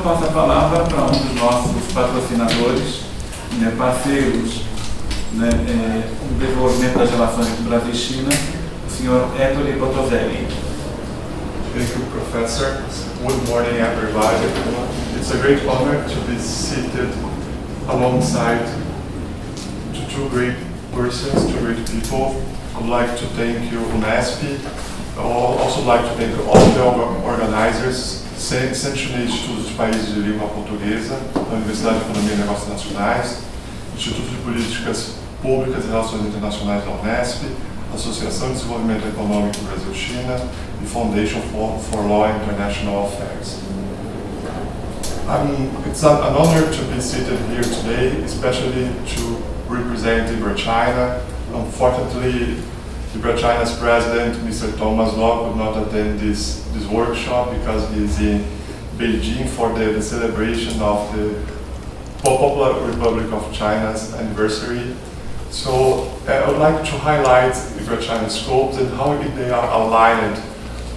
passo a palavra para um dos nossos patrocinadores, parceiros no desenvolvimento das relações entre Brasil e China, o senhor Ettore Botozelli. Thank you, Professor. Good morning, everybody. It's a great honor to be seated alongside two great persons, two great people. I'd like to thank you, UNESP. I'd also like to thank all the organizers, essentially Instituto de Países de Língua Portuguesa, da Universidade de Economia e Negócios Nacionais, Instituto de Políticas Públicas e Relações Internacionais da UNESP, Associação de Desenvolvimento Econômico Brasil-China e Foundation for Law and International Affairs. It's an honor to be seated here today, especially to represent Ibrachina. Unfortunately, Ibrachina's president, Mr. Thomas Law, could not attend this workshop because he is in Beijing for the celebration of the Popular Republic of China's anniversary. So I would like to highlight Ibrachina's scopes and how they are aligned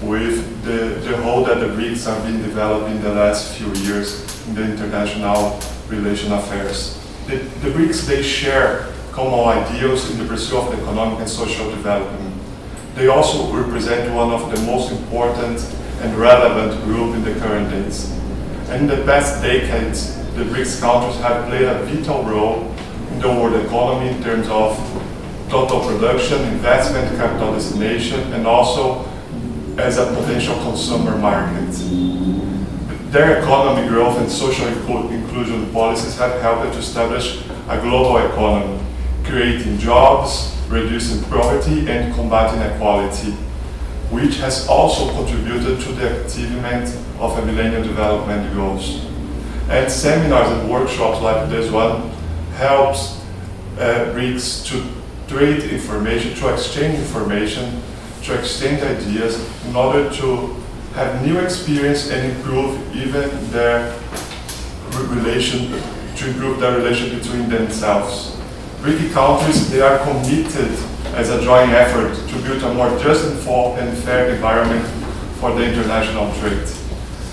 with the whole that the BRICS have been developing in the last few years in the international relation affairs. The BRICS, they share common ideals in the pursuit of the economic and social development. They also represent one of the most important and relevant groups in the current days. And in the past decades, the BRICS countries have played a vital role in the world economy in terms of total production, investment, capital destination, and also as a potential consumer market. Their economic growth and social inclusion policies have helped to establish a global economy, creating jobs, reducing poverty, and combating inequality, which has also contributed to the achievement of the Millennium Development Goals. And seminars and workshops like this one helps BRICS to trade information, to exchange information, to exchange ideas in order to have new experience and improve even their relation, to improve their relation between themselves. BRIC countries, they are committed as a joint effort to build a more just and fair environment for the international trade.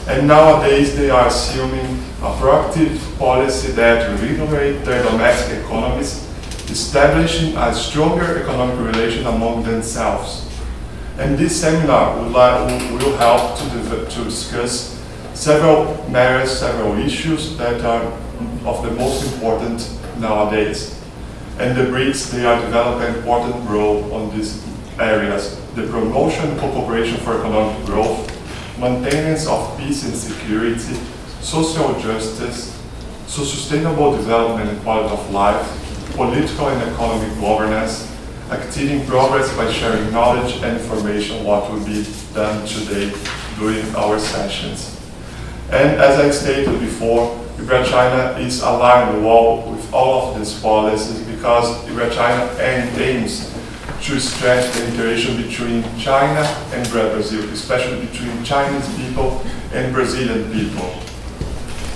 And nowadays they are assuming a proactive policy that reinvigorate their domestic economies, establishing a stronger economic relation among themselves. And this seminar will help to discuss several matters, several issues that are of the most important nowadays. And the BRICS, they are developing an important role on these areas: the promotion and cooperation for economic growth, maintenance of peace and security, social justice, sustainable development and quality of life, political and economic governance, achieving progress by sharing knowledge and information, what will be done today during our sessions. And as I stated before, Ibrachina is aligned with all of these policies because Ibrachina aims to strengthen the interaction between China and Brazil, especially between Chinese people and Brazilian people.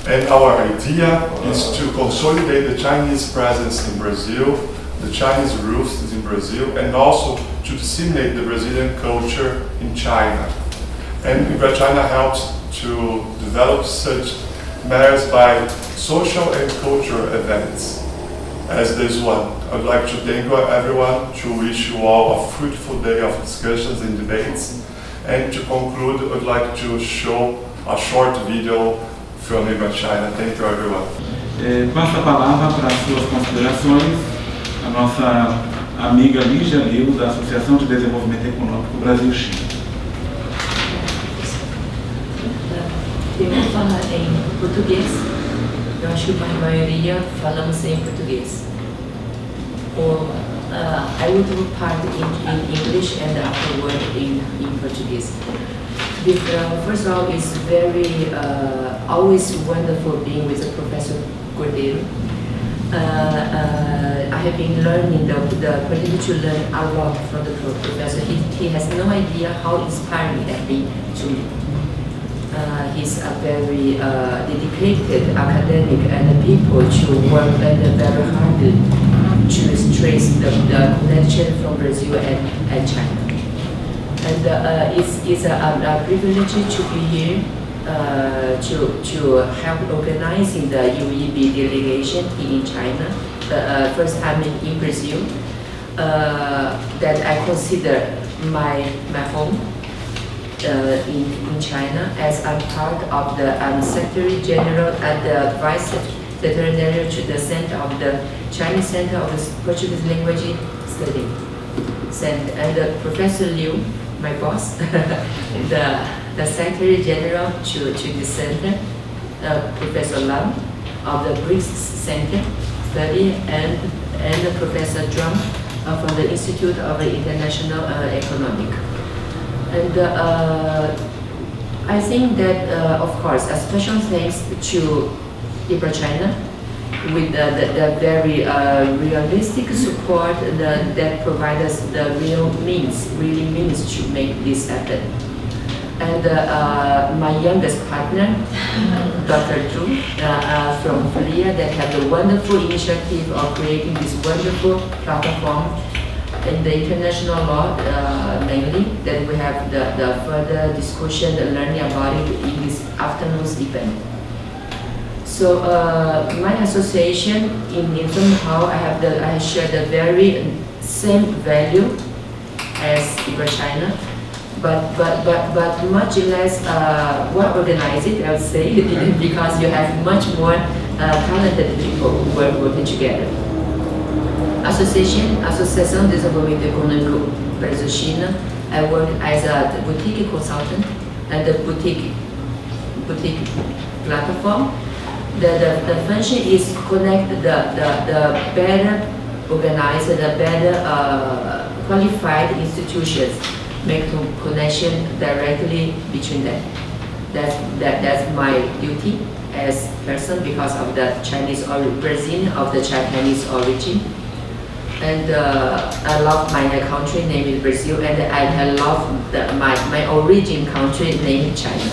And our idea is to consolidate the Chinese presence in Brazil, the Chinese roots in Brazil, and also to disseminate the Brazilian culture in China. And Ibrachina helps to develop such matters by social and cultural events, as this one. I'd like to thank everyone, to wish you all a fruitful day of discussions and debates. And to conclude, I'd like to show a short video from Ibrachina. Thank you, everyone. Passo a palavra para as suas considerações a nossa amiga Lígia Lilo, da Associação de Desenvolvimento Econômico Brasil-China. Eu vou falar em português. Eu acho que a maioria falamos em português. I will do part in English and afterward in Portuguese. First of all, it's very always wonderful being with Professor Cordeiro. I have been learning the opportunity to learn a lot from the professor. He has no idea how inspiring that been to me. He's a very dedicated academic and people to work very hard to trace the connection from Brazil and China. And it's a privilege to be here to help organizing the UEB delegation in China, the first time in Brazil, that I consider my home in China, as I'm part of the Secretary General and the Vice Secretary General to the Center of the Chinese Center of the Portuguese Language Study. And Professor Liu, my boss, the Secretary General to the center, Professor Lam of the BRICS Center Study, and Professor Drum from the Institute of International Economic. And I think that, of course, a special thanks to Ibrachina with the very realistic support that provides us the really means to make this happen. And my youngest partner, Dr. Zhu, from Korea, that had the wonderful initiative of creating this wonderful platform in the international law, mainly, that we have the further discussion and learning about it in this afternoon's event. So my association, in somehow I share the very same value as Ibrachina, but much less well organized, I would say, because you have much more talented people who are working together. Associação de Desenvolvimento Econômico Brasil-China, I work as a boutique consultant and the boutique platform. The function is connect the better organized, the better qualified institutions, make a connection directly between them. That's my duty as person because of the Chinese or Brazilian of the Chinese origin. And I love my country named Brazil, and I love my origin country named China.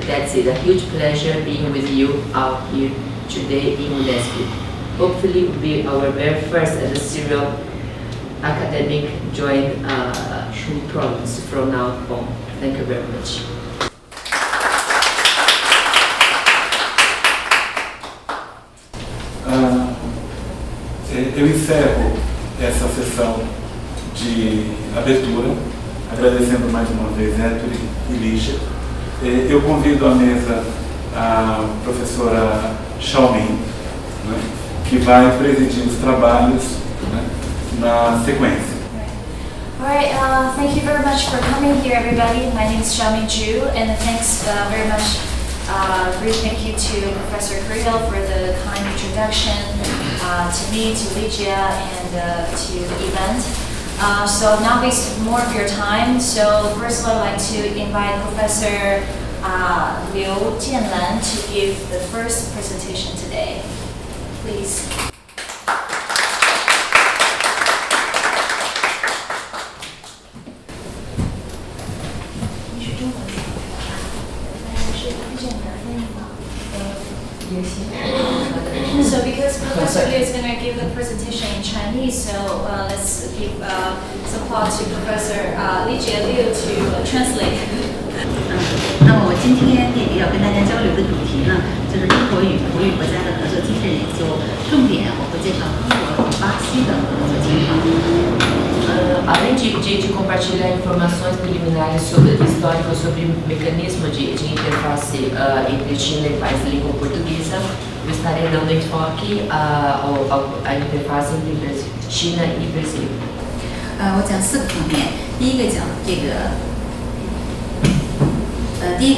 That's it. A huge pleasure being with you out here today in UNESP. Hopefully, it will be our very first and serial academic joint programs from now on. Thank you very much. Eu encerro essa sessão de abertura, agradecendo mais uma vez Ettore e Lígia. Eu convido à mesa a professora Xiaoming, né, que vai presidir os trabalhos, né, na sequência. All right, thank you very much for coming here, everybody. My name is Xiaoming Zhu, and thanks very much. Great thank you to Professor Creel for the kind introduction, to me, to Ligia, and to the event. So not waste more of your time. So first I'd like to invite Professor Liu Jianlan to give the first presentation today. Please. So because Professor Liu is going to give the presentation in Chinese, so let's give some applause to Professor Ligia Liu to translate. 那么我今天要跟大家交流的主题呢，就是中国与葡语国家的合作精神研究，重点我会介绍中国与巴西的合作情况。Além de compartilhar informações preliminares sobre o histórico, sobre o mecanismo de interface entre China e país de língua portuguesa, eu estarei dando enfoque à interface entre China e Brasil. 我讲4个方面，第一个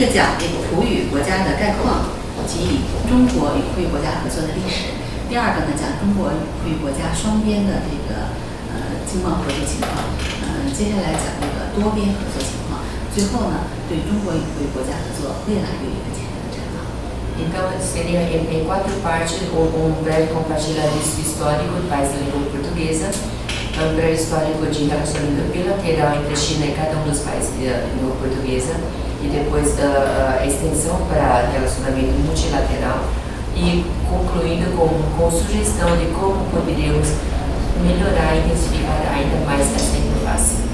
讲葡语国家的概况及中国与葡语国家合作的历史。第二个呢，讲中国与葡语国家双边的经贸合作情况。接下来讲多边合作情况。最后呢，对中国与葡语国家合作未来有一个简单的展望。Então, seria em 4 partes breve compartilhamento histórico do país de língua portuguesa, breve histórico de relacionamento bilateral entre China e cada dos países de língua portuguesa, e depois a extensão para relacionamento multilateral, e concluindo com sugestão de como poderíamos melhorar e intensificar ainda mais essa interface.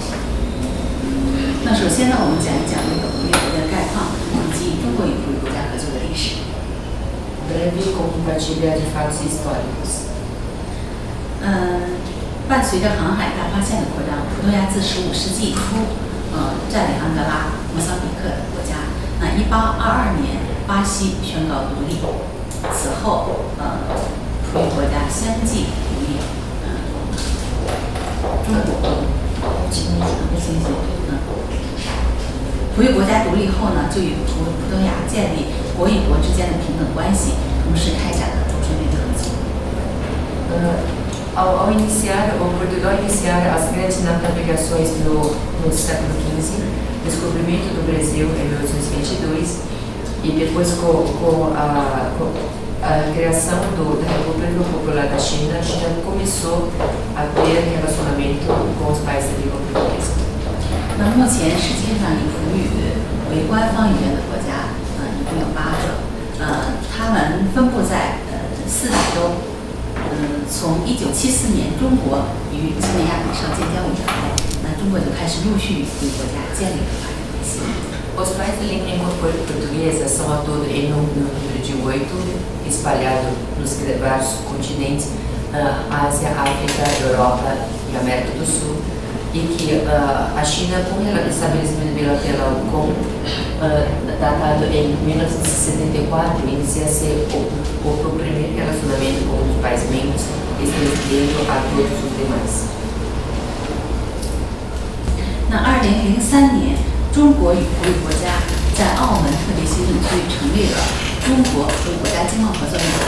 那首先呢，我们讲一讲葡语国家的概况以及中国 compartilha de fatos históricos. 伴随着航海大发现的扩张，葡萄牙自15世纪初，占领安哥拉、莫桑比克国家。那1822年，巴西宣告独立，此后，葡语国家相继独立。中国，葡语国家独立后呢，就与葡萄牙建立国与国之间的平等关系，同时开展了周边的合作。Ao iniciar, o Portugal iniciar as grandes navegações no século XV, descobrimento do Brasil em 1822 e depois com a criação da República Popular da China, a China começou a ter relacionamento com os países da língua portuguesa. 那目前世界上以葡语为官方语言的国家，一共有8个，它们分布在4大洲。从1974年中国与几内亚比绍建交以来，那中国就开始陆续与葡语国家建立了发展关系。Os países de língua portuguesa são ao todo em número de 8, espalhados nos vários continentes, Ásia, África, Europa e América do Sul, e que a China, com o estabelecimento bilateral datado em 1974, inicia-se o primeiro relacionamento com os países membros, estendendo a todos os demais. 那2003年，中国与葡语国家在澳门特别行政区成立了中国葡语国家经贸合作论坛。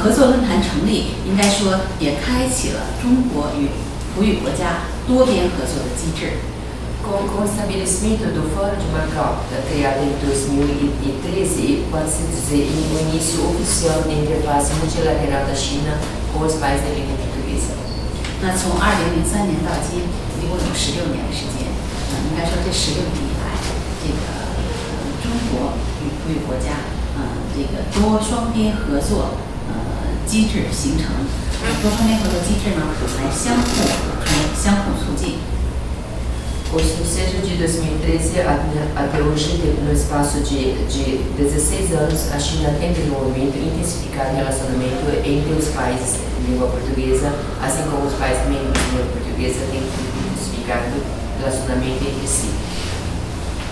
合作论坛成立，应该说也开启了中国与葡语国家多边合作的机制。Com o estabelecimento do Fórum de Macau, criado em 2013, pode-se dizer o início oficial da interface multilateral da China com os países da língua portuguesa. 那从2003年到今，一共有16年的时间。应该说这16年以来，这个中国与葡语国家，这个多双边合作机制形成。多双边合作机制呢，来相互补充、相互促进。Ou seja, de 2013 até hoje, no espaço de 16 anos, a China tem desenvolvido e intensificado o relacionamento entre os países de língua portuguesa, assim como os países membros de língua portuguesa têm intensificado o relacionamento entre si.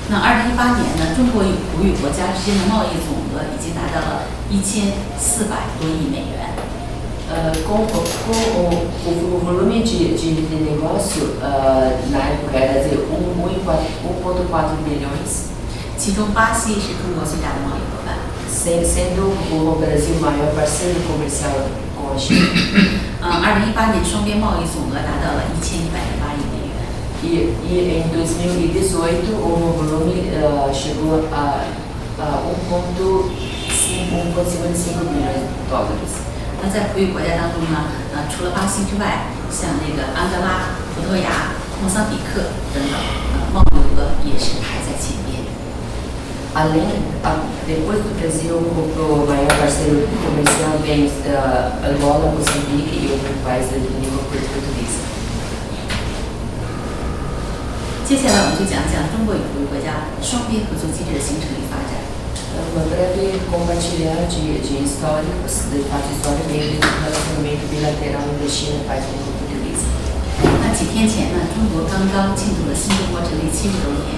那2018年呢，中国与葡语国家之间的贸易总额已经达到了1400多亿美元。Com o volume de negócio na época era de 1,4 bilhões, 其中巴西是中国最大的贸易伙伴， sendo o Brasil o maior parceiro comercial com a China. 2018年双边贸易总额达到了1108亿美元。E em 2018 o volume chegou a 1,55 bilhões de dólares. 那在葡语国家当中呢，除了巴西之外，像那个安哥拉、葡萄牙、莫桑比克等等，贸易额也是排在前面。 Depois do Brasil, o maior parceiro comercial vem Angola, Moçambique e outros países de língua portuguesa. 接下来我们就讲讲中国与葡语国家双边合作机制的形成与发展。 Uma breve compartilhar de históricos, de fato histórico dentro do relacionamento bilateral entre China e país de língua portuguesa. 那几天前呢，中国刚刚庆祝了新中国成立70周年，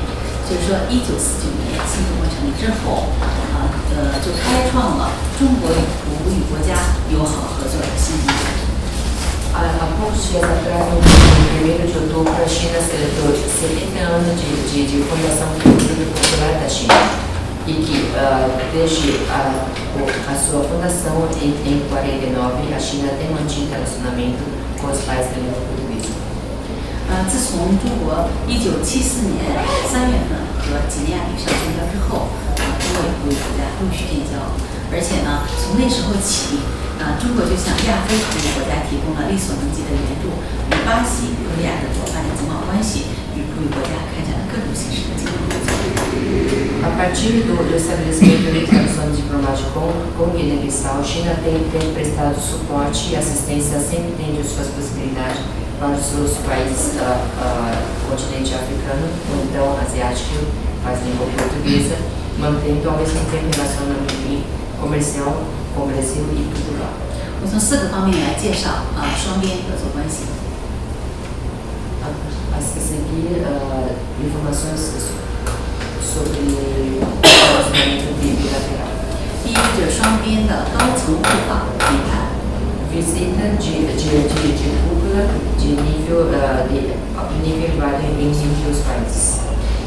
就是说1949年新中国成立之后，就开创了中国与葡语国家友好合作的新纪元。 Há poucos dias atrás, no 1º de outubro, a China celebrou 70 anos de fundação da Cultura Popular da China. E que desde a sua fundação em 49, a China tem mantido relacionamento com os países da língua portuguesa. 自从中国1974年3月份和几内亚比绍建交之后，中国与葡语国家陆续建交，而且呢，从那时候起，中国就向亚非葡语国家提供了力所能及的援助，与巴西、葡萄牙等国发展经贸关系，与葡语国家开展了各种形式的经贸合作。 A partir do estabelecimento de relações diplomáticas com Guiné-Bissau, a China tem prestado suporte e assistência sempre dentro de suas possibilidades para os seus países do continente africano, ou então asiático, país de língua portuguesa, mantendo ao mesmo tempo relacionamento comercial com Brasil e Portugal. 我从4个方面来介绍双边合作关系。A seguir, informações sobre relacionamento bilateral. 第一个就是双边的高层互访会谈。Visita de cúpula de nível elevado em os países.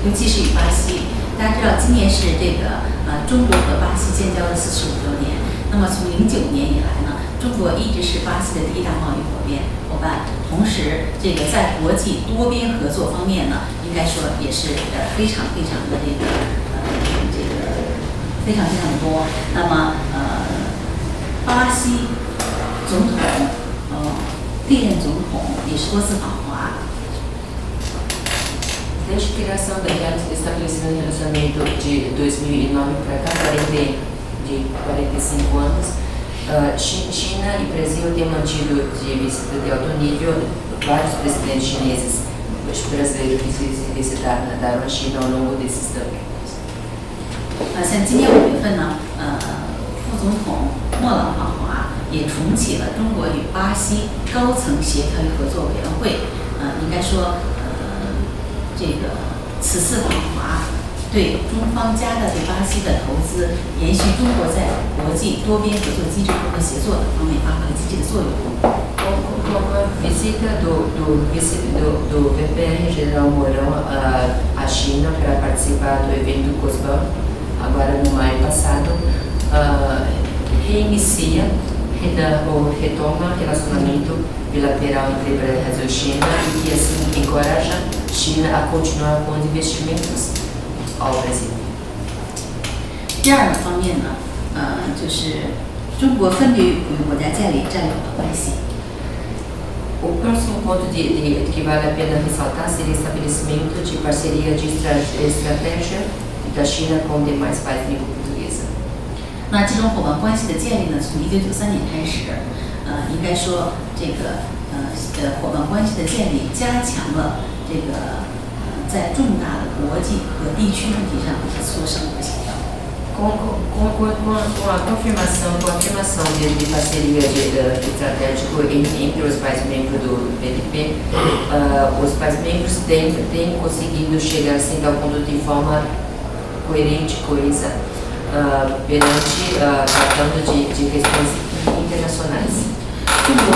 尤其是与巴西，大家知道今年是这个中国和巴西建交的45周年。那么从09年以来呢，中国一直是巴西的第一大贸易伙伴。同时，这个在国际多边合作方面呢，应该说也是非常的非常的多。那么巴西总统历任总统也是多次访华。Desde a criação do estabelecimento do relacionamento de 2009 para cá, de 45 anos, China e Brasil têm mantido de visita de alto nível. Vários presidentes chineses, brasileiros que visitaram a China ao longo desses anos. 像今年5月份呢，副总统莫朗访华，也重启了中国与巴西高层协调与合作委员会。应该说，这个此次访华对中方加大对巴西的投资，延续中国在国际多边合作机制中的协作等方面发挥了积极的作用。Com a visita do PPR General Mourão à China para participar do evento COSBAN, agora no maio passado, reinicia ou retoma relacionamento bilateral entre Brasil e China e que assim encoraja China a continuar com os investimentos ao Brasil. 第二个方面呢，就是中国分别与普通国家建立战略伙伴关系。O próximo ponto que vale a pena ressaltar seria o estabelecimento de parceria de estratégia da China com demais países de língua portuguesa. 那这种伙伴关系的建立呢，从1993年开始，应该说这个伙伴关系的建立加强了这个在重大的国际和地区问题上的磋商和协调。Com a confirmação de parceria estratégico entre os países membros do BDP, os países membros têm conseguido chegar assim ao ponto de forma coerente, coesa, perante tratando de questões internacionais. 中国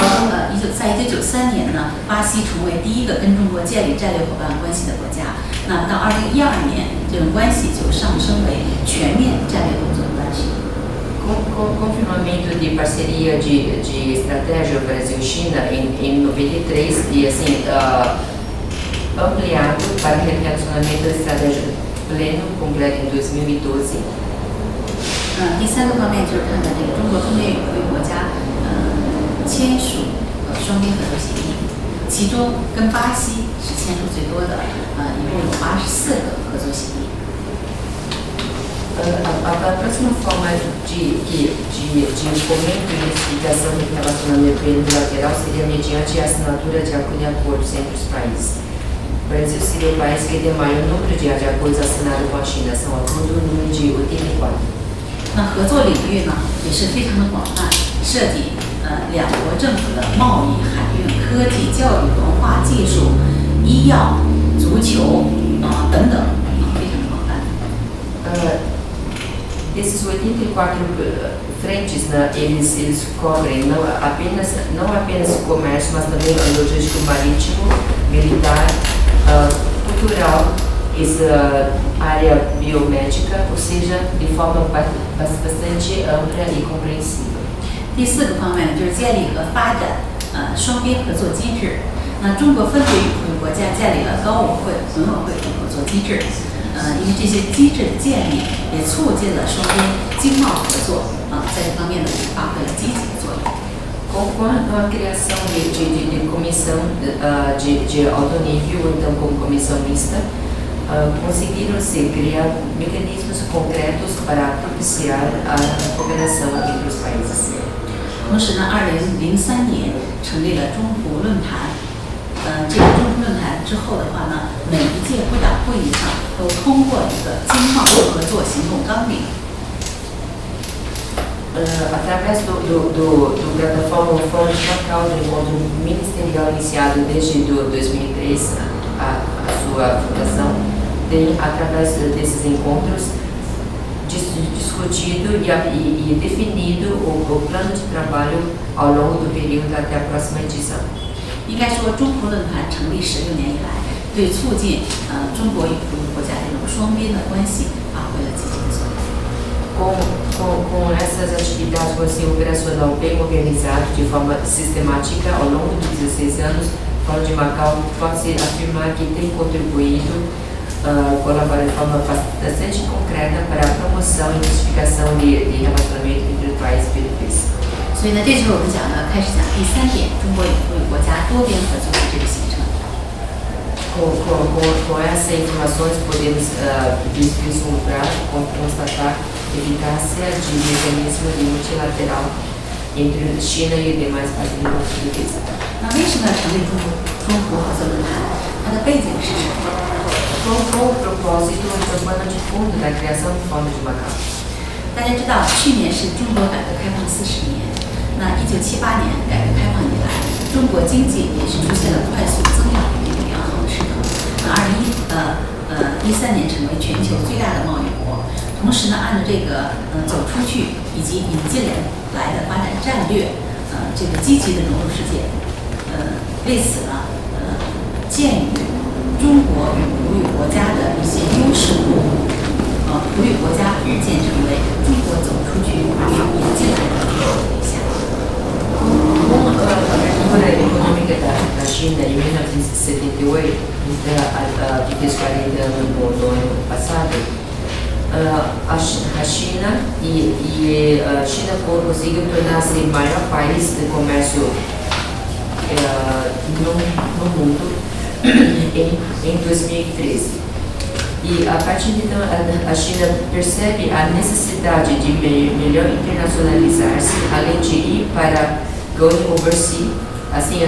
在1993年呢，巴西成为第一个跟中国建立战略伙伴关系的国家。那到2012年，这种关系就上升为全面战略合作关系。Com o confirmamento de parceria de estratégia Brasil-China em 93 e assim ampliado para relacionamento estratégico pleno completo em 2012. 第三个方面就是看看这个中国分别与会国家签署双边合作协议，其中跟巴西是签署最多的，一共有84个合作协议。A próxima forma de fomento e identificação do relacionamento bilateral seria mediante a assinatura de acordos entre os países. O Brasil seria o país que tem maior número de acordos assinados com a China, são acordos no número de 84. 那合作领域呢也是非常的广泛，涉及两国政府的贸易、海运、科技、教育、文化、技术、医药、足球等等，非常的广泛。Esses 84 frentes, né, eles cobrem não apenas o comércio, mas também o logístico marítimo, militar, cultural, essa área biomédica, ou seja, de forma bastante ampla e compreensível. 第四个方面就是建立和发展双边合作机制。那中国分别与会国家建立了高委会、本委会等合作机制。因为这些机制的建立，也促进了双边经贸合作在这方面呢发挥了积极的作用。Com a criação de comissão de alto nível, ou então como comissão mista, conseguiram-se criar mecanismos concretos para propiciar a cooperação entre os países. 同时呢，2003年成立了中葡论坛。这个中葡论坛之后的话呢，每一届会长会议上都通过一个经贸合作行动纲领。Através do plataforma Fórum de Macau, do encontro ministerial iniciado desde 2003, a sua fundação, tem, através desses encontros, discutido e definido o plano de trabalho ao longo do período até a próxima edição. 应该说，中葡论坛成立16年以来，对促进中国与葡语国家这种双边的关系发挥了积极的作用。Com essas atividades, com esse operacional bem organizado, de forma sistemática, ao longo de 16 anos, o Fórum de Macau pode-se afirmar que tem contribuído, colaborando de forma bastante concreta para a promoção e intensificação de relacionamento entre os países BRICS. 所以呢，这就是我们讲的开始讲第3点，中国与葡语国家多边合作的这个形成。Com essas informações, podemos vislumbrar, constatar eficácia de mecanismo multilateral entre China e demais países portugueses. 那为什么要成立中葡合作论坛？它的背景是什么？ Qual o propósito e o plano de fundo da criação do Fórum de Macau? 大家知道，去年是中国改革开放40年。那1978年改革开放以来，中国经济也是出现了快速增长的一个良好的势头。那2013年成为全球最大的贸易国。同时呢，按照这个走出去以及引进来的发展战略，这个积极的融入世界。为此呢，鉴于中国与葡语国家的一些优势互补，葡语国家日渐成为中国走出去与引进来的对象。 Com a abertura econômica da China em 1978, que fez 40 anos no ano passado, a China conseguiu tornar-se o maior país de comércio no mundo em 2013. E a partir de então, a China percebe a necessidade de melhor internacionalizar-se, além de ir para going overseas, assim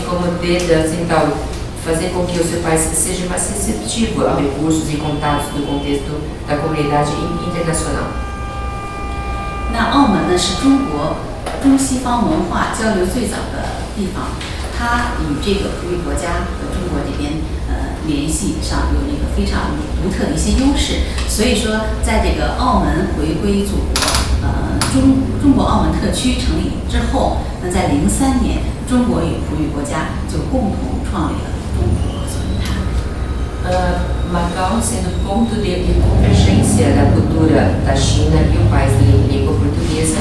como tentar fazer com que o seu país seja mais receptivo a recursos e contatos do contexto da comunidade internacional. 那澳门呢是中国中西方文化交流最早的地方，它与这个葡语国家和中国这边联系上有那个非常独特的一些优势，所以说在这个澳门回归祖国，中国澳门特区成立之后，那在03年，中国与葡语国家就共同创立了中葡合作论坛。Macau sendo ponto de convergência da cultura da China e o país de língua portuguesa,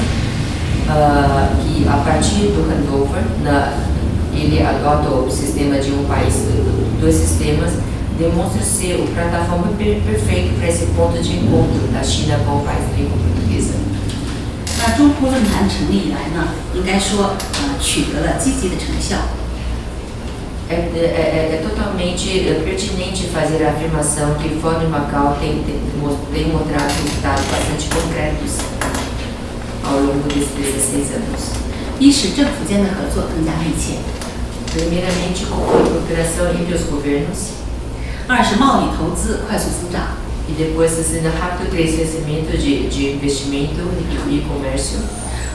que a partir do handover, ele adota o sistema de país, dois sistemas, demonstra ser a plataforma perfeita para esse ponto de encontro da China com o país de língua portuguesa. 那中葡论坛成立以来呢，应该说取得了积极的成效。É totalmente pertinente fazer a afirmação que o Fórum de Macau tem mostrado resultados bastante concretos ao longo desses 16 anos. 一是政府间的合作更加密切。 Primeiramente, com a cooperação entre os governos. 二是贸易投资快速增长。 E depois, esse rápido crescimento de investimento e comércio.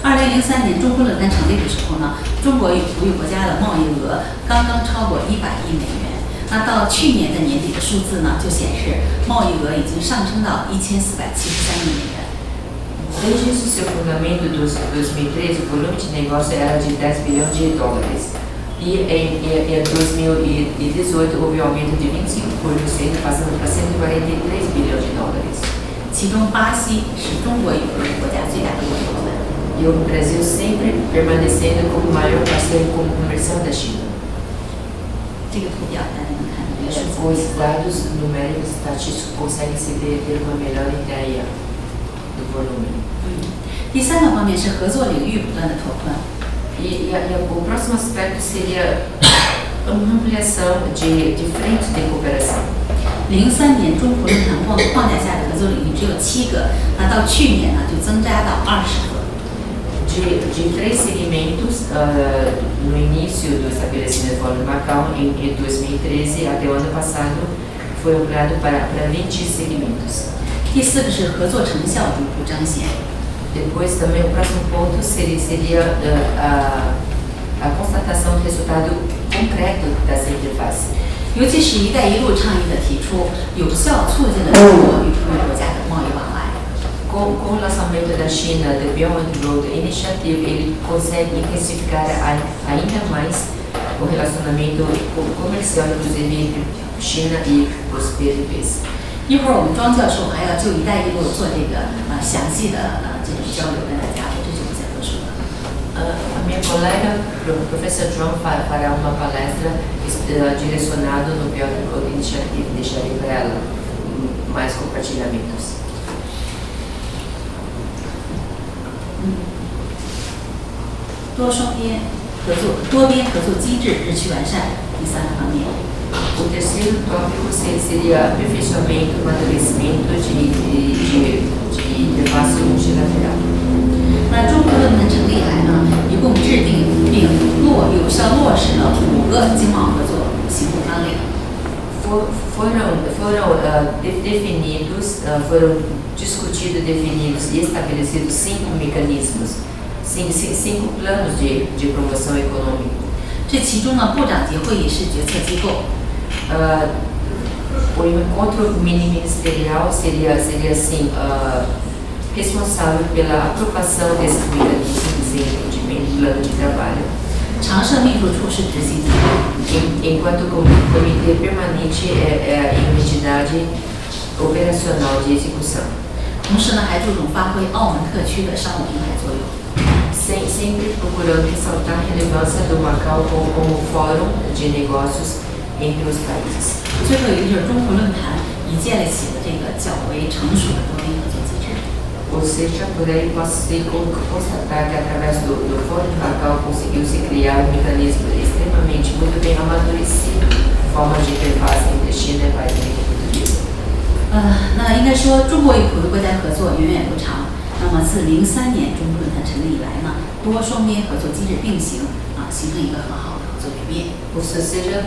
2003年中葡论坛成立的时候呢，中国与葡语国家的贸易额刚刚超过100亿美元。那到去年的年底的数字呢，就显示贸易额已经上升到1473亿美元。 Desde o seu fundamento em 2013, o volume de negócio era de 10 bilhões de dólares. E em 2018 houve um aumento de 25%, passando para 143 bilhões de dólares. 其中巴西是中国与葡语国家最大的贸易伙伴。 E o Brasil sempre permanecendo como o maior parceiro comercial da China. 这个图表大家能看到，这个数字。 Com esses dados numéricos estatísticos consegue se ter uma melhor ideia do volume. 第三个方面是合作领域不断的拓宽。 O próximo aspecto seria a ampliação de frentes de cooperação. 03年中葡论坛框架下的合作领域只有7个，那到去年呢就增加到20个。 De 3 segmentos no início do estabelecimento do Fórum de Macau, em 2013 até o ano passado, foi ampliado para 20 segmentos. 第4个是合作成效逐步彰显。Depois também o próximo ponto seria a constatação do resultado concreto dessa interface. 尤其是“一带一路”倡议的提出，有效促进了中国与富裕国家的贸易往来。Com o lançamento da China do Belt and Road Initiative, ele consegue intensificar ainda mais o relacionamento comercial, inclusive entre China e os PRPs. 一会儿我们庄教授还要就“一带一路”做这个详细的这种交流，跟大家这就不再多说了。A minha colega, o professor João, fará uma palestra direcionada no Belt and Road Initiative. Deixarei para ela mais compartilhamentos. 多边合作机制日趋完善。第3个方面。O terceiro tópico seria aperfeiçoamento, amadurecimento de interface multilateral. 那中国论坛成立以来呢，一共制定并有效落实了5个经贸合作行动纲领。Foram discutidos, definidos e estabelecidos 5 mecanismos, 5 planos de promoção econômica. 这其中呢，部长级会议是决策机构。O encontro mini-ministerial seria assim, responsável pela aprovação desses mecanismos e entendimento do plano de trabalho. 常设秘书处是执行机构。Enquanto o comitê permanente é a entidade operacional de execução. 同时呢，还注重发挥澳门特区的商务平台作用。Sempre procurando ressaltar a relevância do Macau como fórum de negócios entre os países. 最后一个就是中国论坛已建立起了这个较为成熟的多边合作机制。Ou seja, por aí posso constatar que através do Fórum de Macau conseguiu-se criar um mecanismo extremamente muito bem amadurecido, forma de interface entre China e países de língua portuguesa. 那应该说，中国与普通国家合作源远流长。那么自03年中国论坛成立以来呢，多双边合作机制并行形成一个很好的合作局面。Ou seja,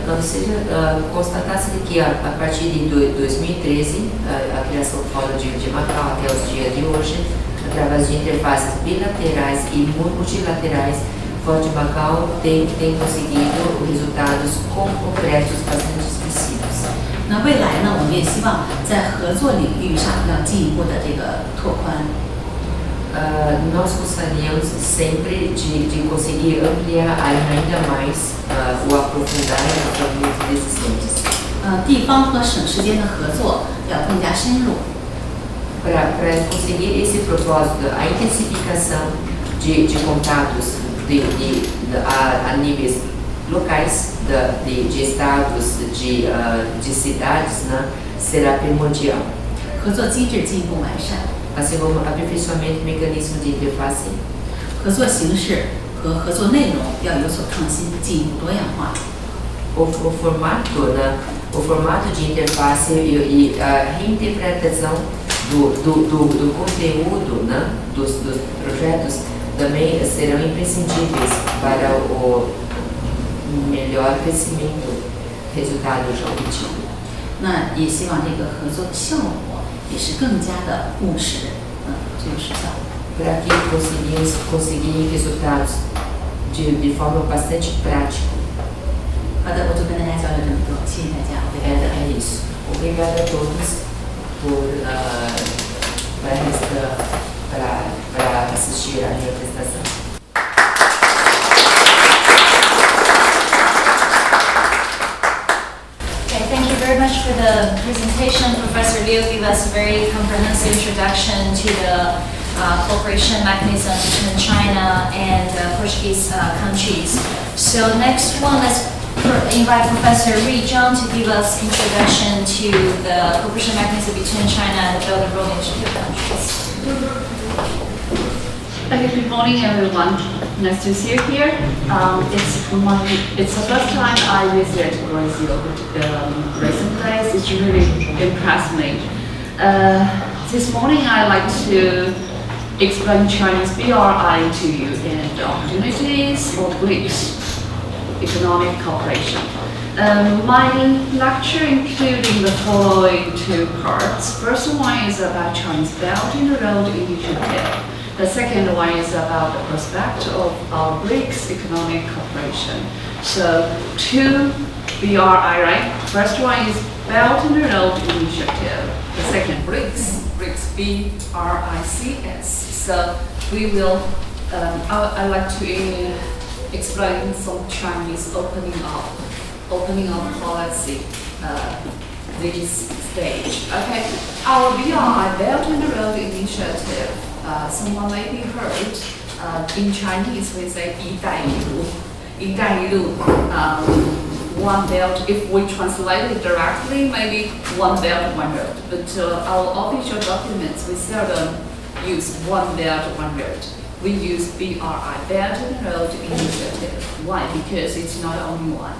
constatar-se que a partir de 2013, a criação do Fórum de Macau até os dias de hoje, através de interfaces bilaterais e multilaterais, o Fórum de Macau tem conseguido resultados concretos bastante expressivos. 那未来呢，我们也希望在合作领域上要进一步的这个拓宽。Nós gostaríamos sempre de conseguir ampliar ainda mais ou aprofundar os projetos existentes. 地方和省之间的合作要更加深入。Para conseguir esse propósito, a intensificação de contatos a níveis locais, de estados, de cidades, né, será primordial. 合作机制进一步完善。Assim como aperfeiçoamento do mecanismo de interface. 合作形式和合作内容要有所创新，进一步多样化。O formato, né, o formato de interface e a reinterpretação do conteúdo, né, dos projetos também serão imprescindíveis para o melhor crescimento, resultado já obtido. 那也希望这个合作的效果也是更加的务实，最有实效。Para que conseguir resultados de forma bastante prática. 好的，我就跟大家交流这么多，谢谢大家。É isso. Obrigada a todos para assistir à minha apresentação. Thank you very much for the presentation. Professor Liu gave us a very comprehensive introduction to the cooperation mechanism between China and Portuguese countries. So next one, let's invite Professor Ri Zhang to give us introduction to the cooperation mechanism between China and the Belt and Road Initiative countries. Good morning, everyone. Nice to see you here. It's the first time I visited Brazil. Recently, it's really impressed me. This morning, I'd like to explain Chinese BRI to you and the opportunities for BRICS economic cooperation. My lecture including the following 2 parts. First one is about Chinese Belt and Road Initiative. The second one is about the prospect of our BRICS economic cooperation. So two BRI, right? First one is Belt and Road Initiative. The second BRICS, BRICS. So we will, I'd like to explain some Chinese opening up policy this stage. Okay, our BRI, Belt and Road Initiative, someone maybe heard, in Chinese we say 一带一路, 一带一路, one belt, if we translate it directly, maybe one belt, one road. But our official documents, we seldom use one belt, one road. We use BRI, Belt and Road Initiative. Why? Because it's not only one.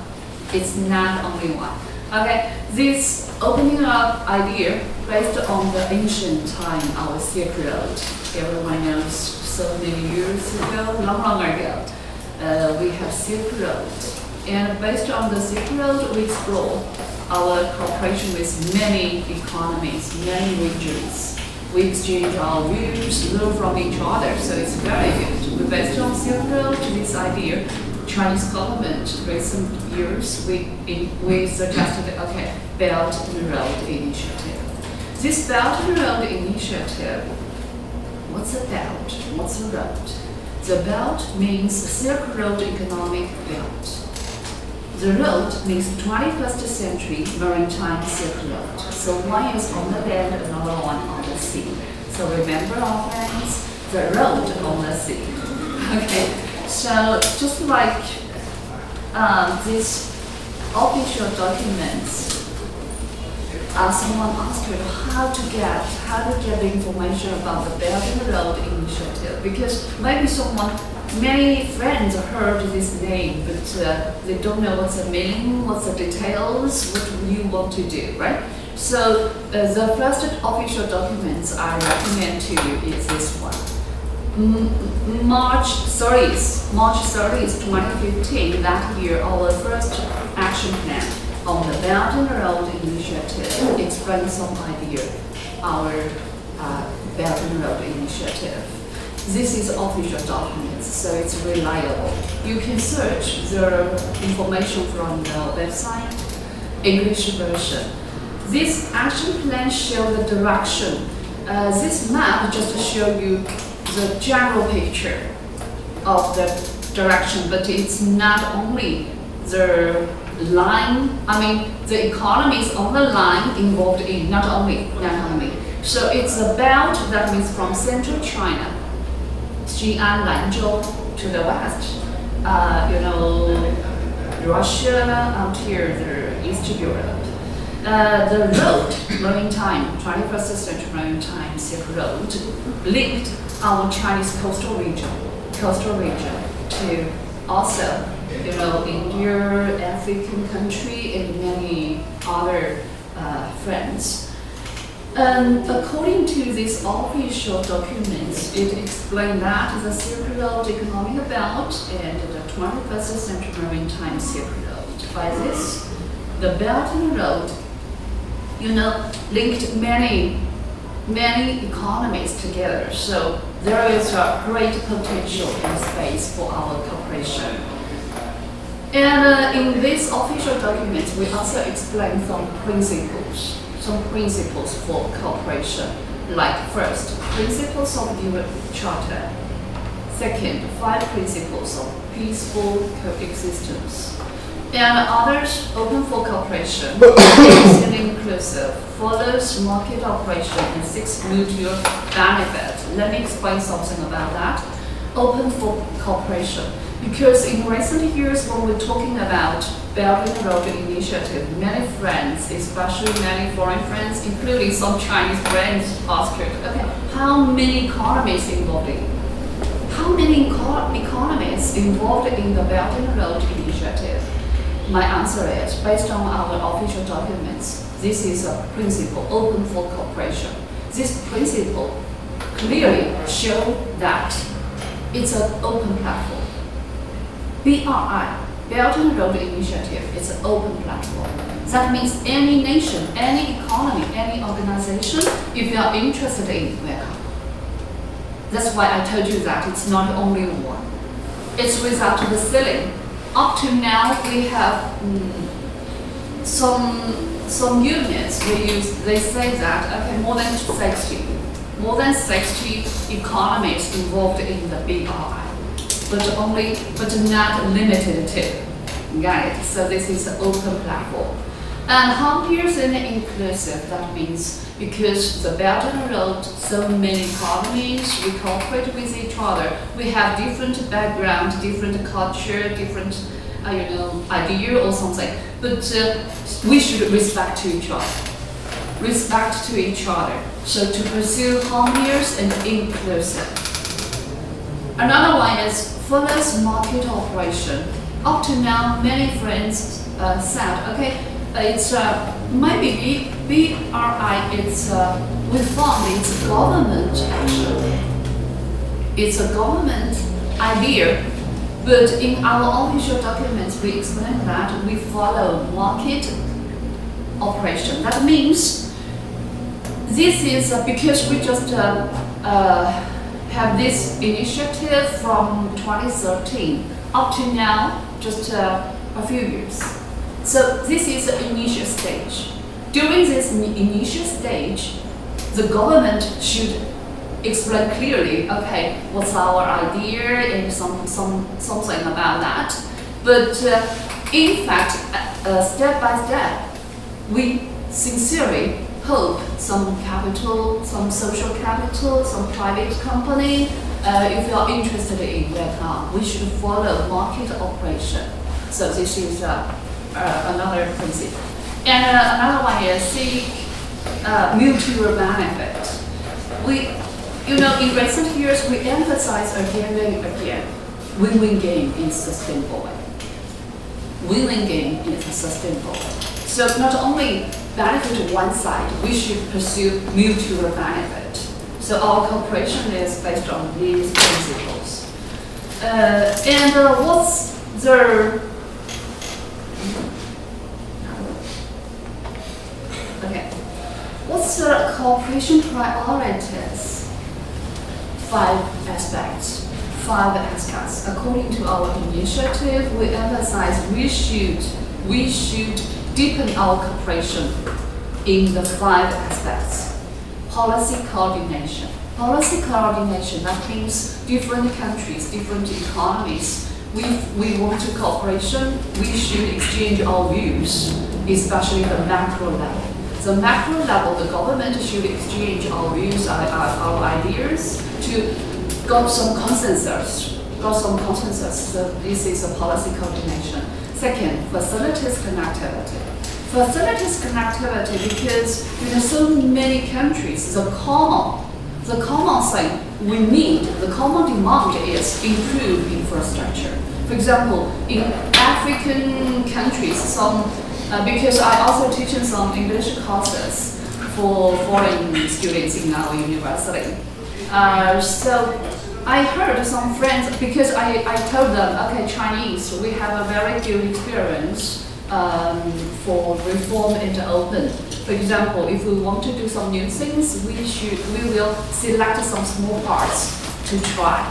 It's not only one. Okay, this opening up idea based on the ancient time, our Silk Road. Everyone knows so many years ago, long ago, we have Silk Road. And based on the Silk Road, we explore our cooperation with many economies, many regions. We exchange our views, learn from each other, so it's very good. But based on Silk Road, this idea, Chinese government, recent years, we suggested, okay, Belt and Road Initiative. This Belt and Road Initiative, what's a belt? What's a road? The belt means Silk Road economic belt. The road means 21st century maritime Silk Road. So one is on the land, another one on the sea. So remember our friends, the road on the sea. Okay, so just like these official documents, someone asked her how to get the information about the Belt and Road Initiative, because maybe many friends heard this name, but they don't know what's the meaning, what's the details, what you want to do, right? So the first official documents I recommend to you is this one. March 30th, 2015, that year, our first action plan on the Belt and Road Initiative explains some idea, our Belt and Road Initiative. This is official documents, so it's reliable. You can search the information from the website, English version. This action plan shows the direction. This map just shows you the general picture of the direction, but it's not only the line, the economies on the line involved in, not only. So it's a belt that means from central China, Xi'an, Lanzhou to the west, Russia until the East Europe. The road, maritime, 21st century maritime Silk Road, linked our Chinese coastal region to also, India, African country, and many other friends. According to these official documents, it explained that the Silk Road economic belt and the 21st century maritime Silk Road. By this, the belt and road, linked many economies together. So there is a great potential and space for our cooperation. And in these official documents, we also explain some principles for cooperation. Like first, principles of UN Charter. Second, 5 principles of peaceful coexistence. And others, open for cooperation, and inclusive, follows market operation and seeks mutual benefit. Let me explain something about that. Open for cooperation. Because in recent years, when we're talking about Belt and Road Initiative, many friends, especially many foreign friends, including some Chinese friends, asked, okay, how many economies involved in? How many economies involved in the Belt and Road Initiative? My answer is, based on our official documents, this is a principle, open for cooperation. This principle clearly shows that it's an open platform. BRI, Belt and Road Initiative, is an open platform. That means any nation, any economy, any organization, if you are interested in, welcome. That's why I told you that it's not only one. It's without the ceiling. Up to now, we have some units. They say that okay, more than 60 economies involved in the BRI, but not limited to. Got it? So this is an open platform. And harmonious and inclusive, that means because the Belt and Road, so many economies, we cooperate with each other. We have different background, different culture, different idea or something. But we should respect to each other. Respect to each other. So to pursue harmonious and inclusive. Another one is fullest market operation. Up to now, many friends said, okay, it's maybe BRI. We found it's government action. It's a government idea, but in our official documents we explain that we follow market operation. That means this is because we just have this initiative from 2013 up to now, just a few years. So this is the initial stage. During this initial stage, the government should explain clearly, okay, what's our idea and something about that. But in fact, step by step, we sincerely hope some capital, some social capital, some private company, if you are interested in Vietnam, we should follow market operation. So this is another principle. And another one is seek mutual benefit. In recent years, we emphasize again and again, win-win game is sustainable. Win-win game is sustainable. So not only benefit to one side, we should pursue mutual benefit. So our cooperation is based on these principles. What's the What's the cooperation priorities? 5 aspects. According to our initiative, we emphasize we should deepen our cooperation in the 5 aspects. Policy coordination. That means different countries, different economies. We want to cooperation. We should exchange our views, especially the macro level. The macro level, the government should exchange our views, our ideas to got some consensus. So this is a policy coordination. Second, facilities connectivity. Because in so many countries, the common thing we need, the common demand is improved infrastructure. For example, in African countries, because I also teach some English courses for foreign students in our university. So I heard some friends, because I told them, okay, Chinese, we have a very good experience for reform and open. For example, if we want to do some new things, we will select some small parts to try.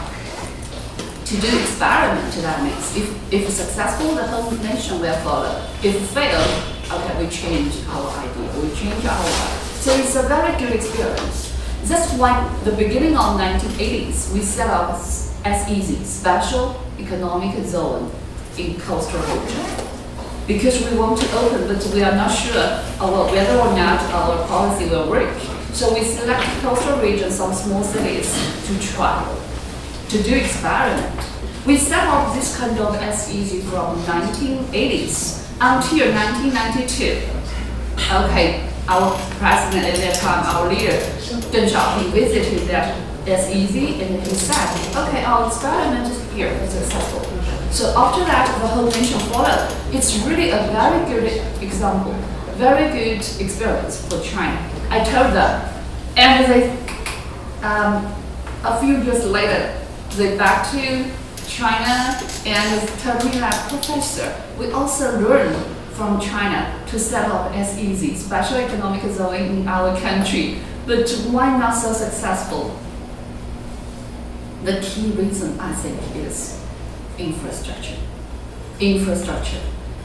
To do experiment, that means if successful, the whole nation will follow. If failed, okay, we change our idea, So it's a very good experience. That's why the beginning of 1980s, we set up SEZ, Special Economic Zone in coastal region. Because we want to open, but we are not sure whether or not our policy will work. So we select coastal region, some small cities to try. To do experiment. We set up this kind of SEZ from 1980s until 1992. Okay, our president at that time, our leader, Deng Xiaoping, visited that SEZ and he said, okay, our experiment is here, it's successful. So after that, the whole nation followed. It's really a very good example, very good experience for China. I told them, and they, a few years later, they back to China and told me that, Professor, we also learned from China to set up SEZ, Special Economic Zone, in our country, but why not so successful? The key reason I think is infrastructure. Infrastructure.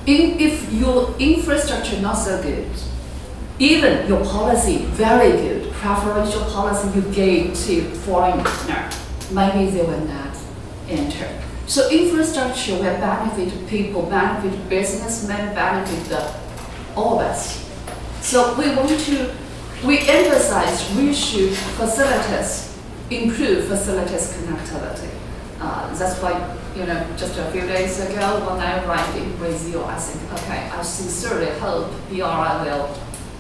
If your infrastructure not so good, even your policy very good, preferential policy you gave to foreigner, maybe they will not enter. So infrastructure will benefit people, benefit businessmen, benefit all of us. So we emphasize we should improve facilities connectivity. That's why, just a few days ago when I arrived in Brazil, I think, okay, I sincerely hope BRI will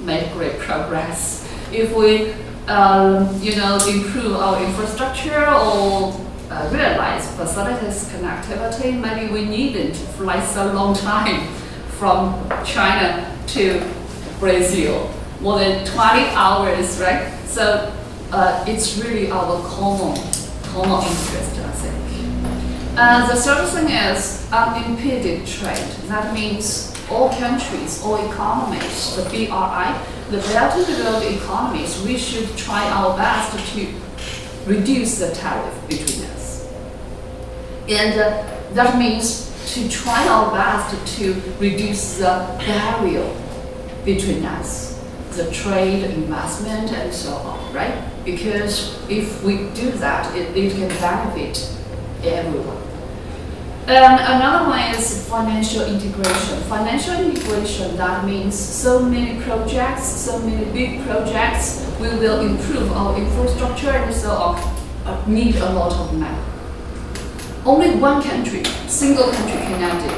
make great progress. If we, improve our infrastructure or realize facilities connectivity, maybe we needn't fly so long time from China to Brazil, more than 20 hours, right? So it's really our common interest, I think. The third thing is unimpeded trade. That means all countries, all economies, the BRI, the Belt and Road economies, we should try our best to reduce the tariff between us. And that means to try our best to reduce the barrier between us, the trade, investment, and so on, right? Because if we do that, it can benefit everyone. And another one is financial integration. Financial integration, that means so many projects, so many big projects, we will improve our infrastructure and so on, need a lot of money. Only one country, single country cannot do.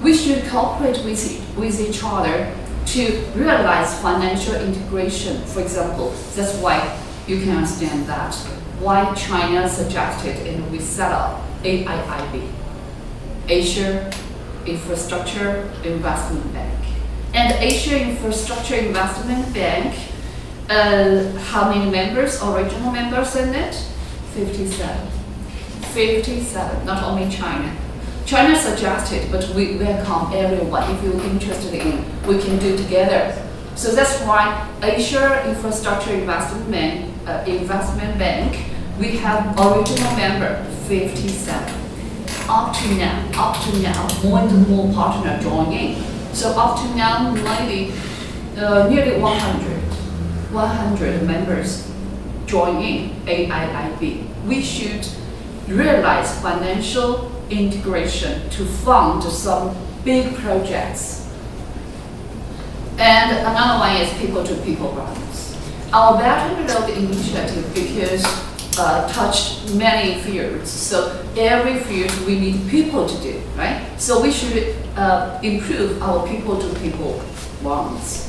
We should cooperate with each other to realize financial integration. For example, that's why you can understand that why China suggested and we set up AIIB, Asia Infrastructure Investment Bank. And Asia Infrastructure Investment Bank, how many members, original members in it? 57. 57, not only China. China suggested, but we welcome everyone. If you're interested in, we can do together. So that's why Asia Infrastructure Investment Bank, we have original member 57. Up to now, more and more partners join in. So up to now, maybe nearly 100 members join in AIIB. We should realize financial integration to fund some big projects. And another one is people-to-people grants. Our Belt and Road initiative, because touched many fields, so every field we need people to do, right? So we should improve our people-to-people bonds.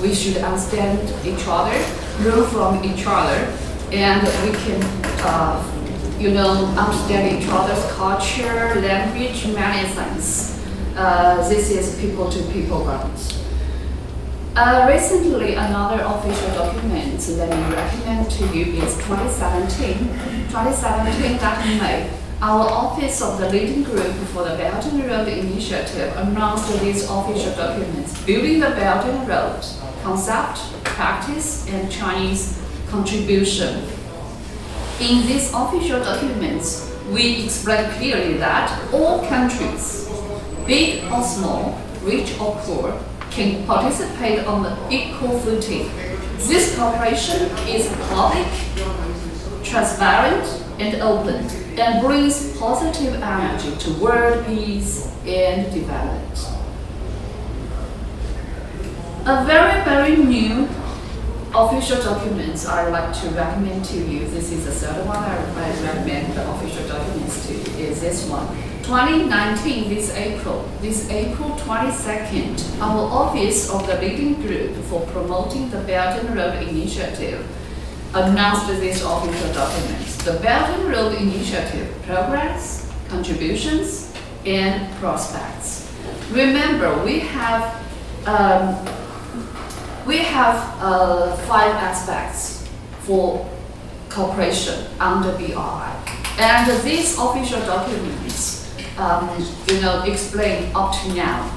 We should understand each other, learn from each other, and we can understand each other's culture, language, many things. This is people-to-people bonds. Recently, another official document that we recommend to you is 2017. 2017, that in May, our Office of the Leading Group for the Belt and Road Initiative announced these official documents, Building the Belt and Road, Concept, Practice, and Chinese Contribution. In these official documents, we explain clearly that all countries, big or small, rich or poor, can participate on the equal footing. This cooperation is public, transparent, and open, and brings positive energy to world peace and development. A very, very new official documents I would like to recommend to you. This is the third one I recommend the official documents to you, is this one. 2019, this April 22nd, our Office of the Leading Group for Promoting the Belt and Road Initiative announced these official documents. The Belt and Road Initiative Progress, Contributions, and Prospects. Remember, we have 5 aspects for cooperation under BRI. And these official documents explain up to now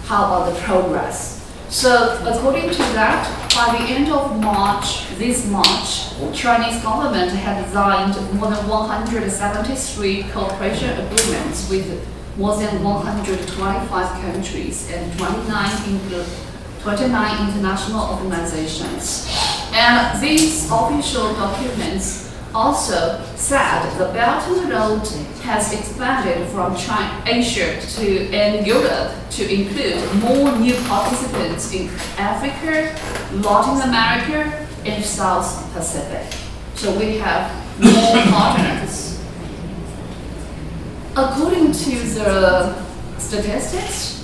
how about the progress. So according to that, by the end of March, this March, Chinese government had signed more than 173 cooperation agreements with more than 125 countries and 29 international organizations. And these official documents also said the Belt and Road has expanded from Asia and Europe to include more new participants in Africa, Latin America, and South Pacific. So we have more partners. According to the statistics,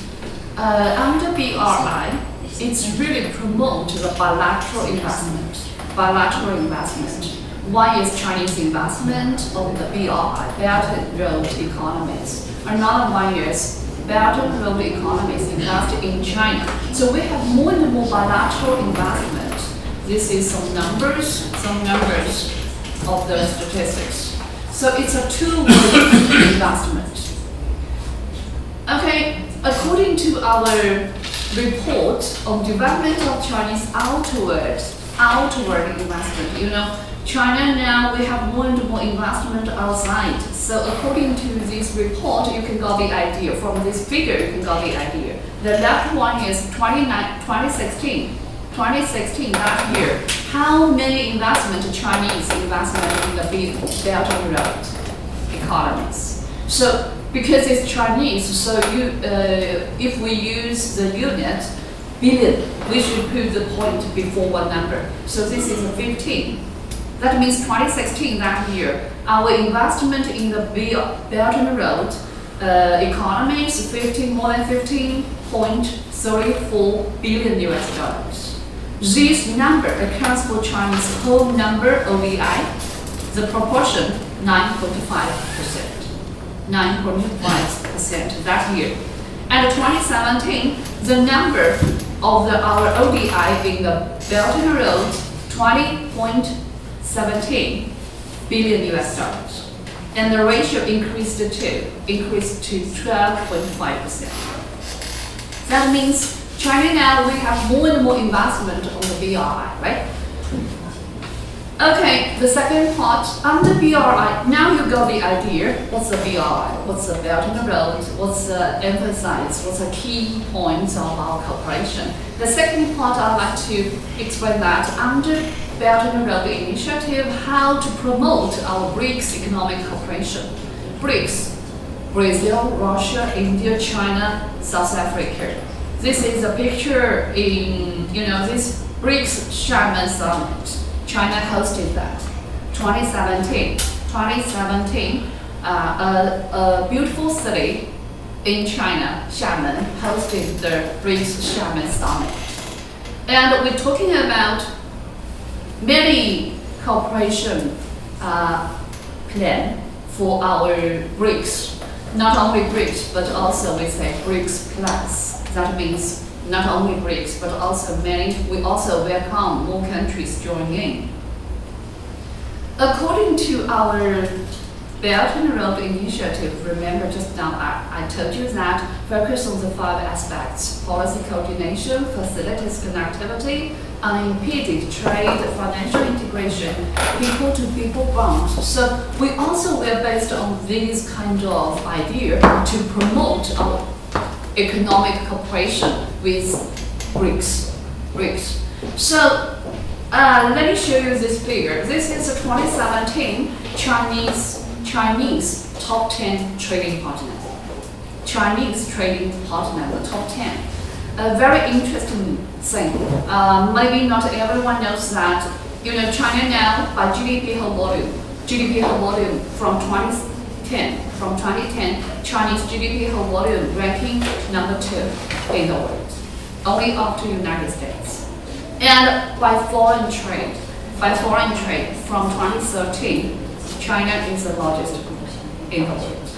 under BRI, it's really promote the bilateral investment. One is Chinese investment of the BRI, Belt and Road economies. Another one is Belt and Road economies invest in China. So we have more and more bilateral investment. This is some numbers of the statistics. So it's a two-way investment. Okay, according to our report on development of Chinese outward investment, China now, we have more and more investment outside. So according to this report, you can get the idea. From this figure, you can get the idea. The left one is 2016. 2016, that year. How many Chinese investment in the Belt and Road economies? So because it's Chinese, so if we use the unit, billion, we should put the point before one number. So this is a 15. That means 2016, that year, our investment in the Belt and Road economy is more than 15.34 billion US dollars. This number accounts for Chinese whole number ODI, the proportion 9.5%. 9.5% that year. And 2017, the number of our ODI in the Belt and Road, 20.17 billion US dollars. And the ratio increased to 12.5%. That means China now, we have more and more investment on the BRI, right? Okay, the second part, under BRI, now you got the idea, what's the BRI, what's the Belt and Road, what's the emphasis, what's the key points of our cooperation. The second part, I'd like to explain that under Belt and Road Initiative, how to promote our BRICS economic cooperation. BRICS, Brazil, Russia, India, China, South Africa. This is a picture in, this BRICS Xiamen Summit. China hosted that, 2017. 2017, a beautiful city in China, Xiamen, hosted the BRICS Xiamen Summit. And we're talking about many cooperation plan for our BRICS. Not only BRICS, but also we say BRICS Plus. That means not only BRICS, but also we also welcome more countries joining in. According to our Belt and Road Initiative, remember just now I told you that focus on the 5 aspects: policy coordination, facilities connectivity, unimpeded trade, financial integration, people-to-people bonds. So we also were based on this kind of idea to promote our economic cooperation with BRICS. So let me show you this figure. This is a 2017 Chinese top 10 trading partner. Chinese trading partner, the top 10. A very interesting thing. Maybe not everyone knows that. China now by GDP whole volume from 2010, Chinese GDP whole volume ranking number 2 in the world, only after United States. And by foreign trade, from 2013, China is the largest in the world.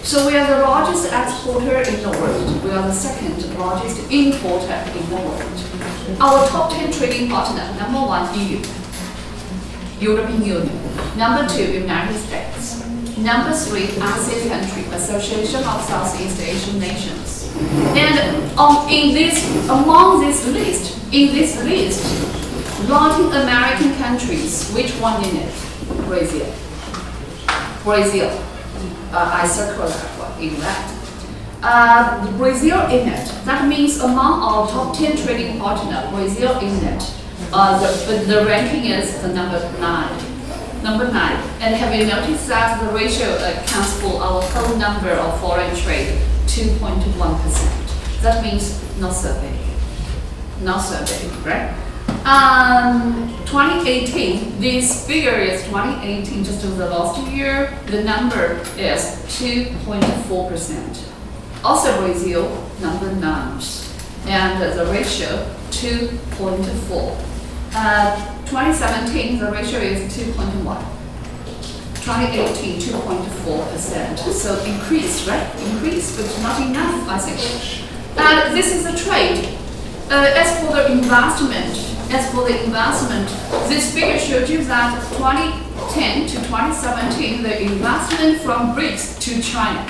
So we are the largest exporter in the world. We are the second largest importer in the world. Our top 10 trading partner, number 1, EU, European Union. Number 2, United States. Number 3, ASEAN country, Association of Southeast Asian Nations. And among this list, Latin American countries, which one in it? Brazil. I circle that one in red. Brazil in it. That means among our top 10 trading partners, Brazil in it. The ranking is the number 9. And have you noticed that the ratio accounts for our whole number of foreign trade, 2.1%. That means not so big. Not so big, right? 2018, this figure is 2018, just over the last year, the number is 2.4%. Also Brazil, number 9, and the ratio 2.4. 2017, the ratio is 2.1. 2018, 2.4%. So increase, right? Increase, but not enough, I think. This is the trade. As for the investment, this figure shows you that 2010 to 2017, the investment from BRICS to China.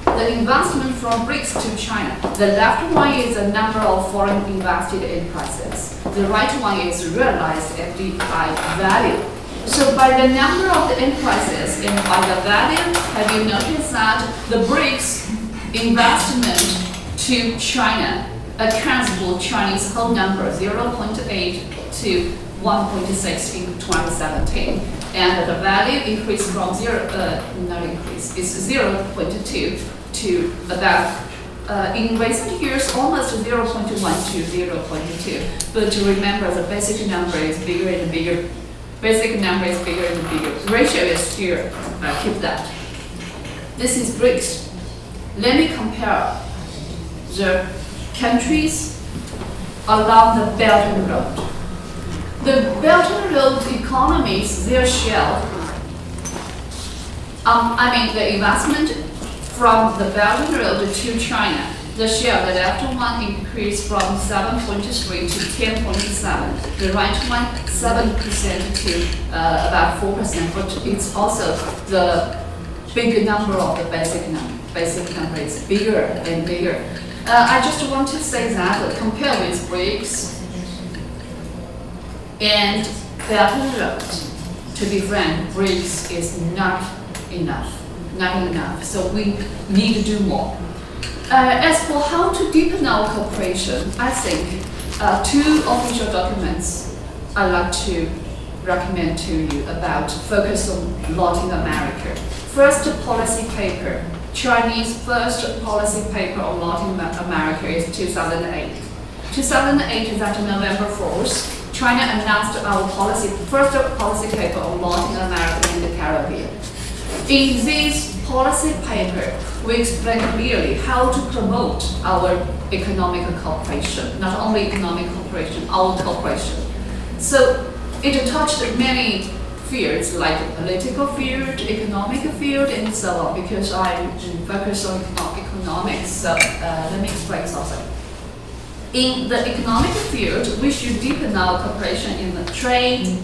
The investment from BRICS to China. The left one is the number of foreign invested enterprises. The right one is realized FDI value. So by the number of the enterprises and by the value, have you noticed that the BRICS investment to China accounts for Chinese whole number 0.8 to 1.6 in 2017, and the value increased from it's 0.2 to about in recent years almost 0.1 to 0.2. But remember, the basic number is bigger and bigger. Basic number is bigger and bigger. Ratio is here. Keep that. This is BRICS. Let me compare the countries along the Belt and Road. The Belt and Road economies, their share, the investment from the Belt and Road to China, the share, the left one increased from 7.3 to 10.7, the right one 7% to about 4%, but it's also the big number of the basic number. Basic number is bigger and bigger. I just want to say that compare with BRICS and Belt and Road, to be frank, BRICS is not enough. So we need to do more. As for how to deepen our cooperation, I think 2 official documents I'd like to recommend to you about focus on Latin America. First policy paper. Chinese first policy paper on Latin America is 2008. 2008 is at November 4th. China announced our first policy paper on Latin America and the Caribbean. In this policy paper, we explain clearly how to promote our economic cooperation, not only economic cooperation, our cooperation. So it touched many fields like political field, economic field, and so on, because I focus on economics. So let me explain something. In the economic field, we should deepen our cooperation in the trade,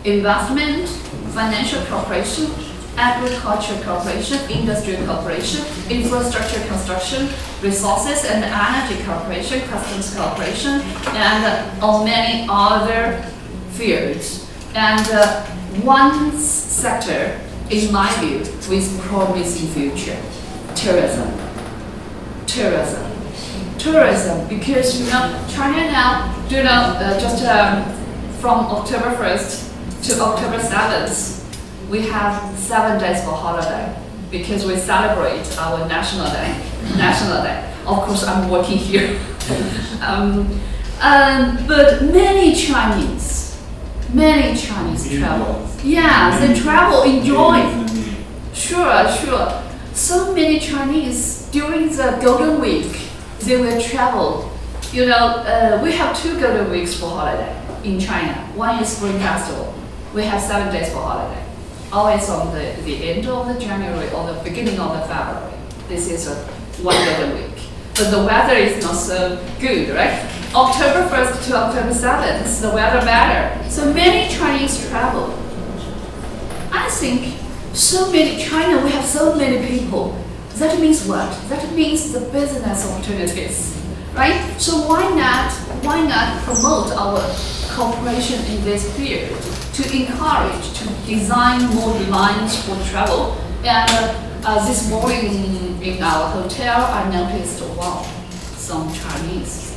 investment, financial cooperation, agriculture cooperation, industrial cooperation, infrastructure construction, resources and energy cooperation, customs cooperation, and on many other fields. And one sector, in my view, with promising future, tourism, because China now, just from October 1st to October 7th, we have 7 days for holiday because we celebrate our national day. Of course, I'm working here. But many Chinese travel. Yeah, they travel, enjoy. Sure. So many Chinese during the Golden Week, they will travel. We have 2 Golden Weeks for holiday in China. One is Spring Festival. We have 7 days for holiday. Always on the end of the January or the beginning of the February. This is one Golden Week. But the weather is not so good, right? October 1st to October 7th, the weather better. So many Chinese travel. I think we have so many people. That means what? That means the business opportunities, right? So why not promote our cooperation in this field to encourage, to design more lines for travel? And this morning in our hotel, I noticed, wow, some Chinese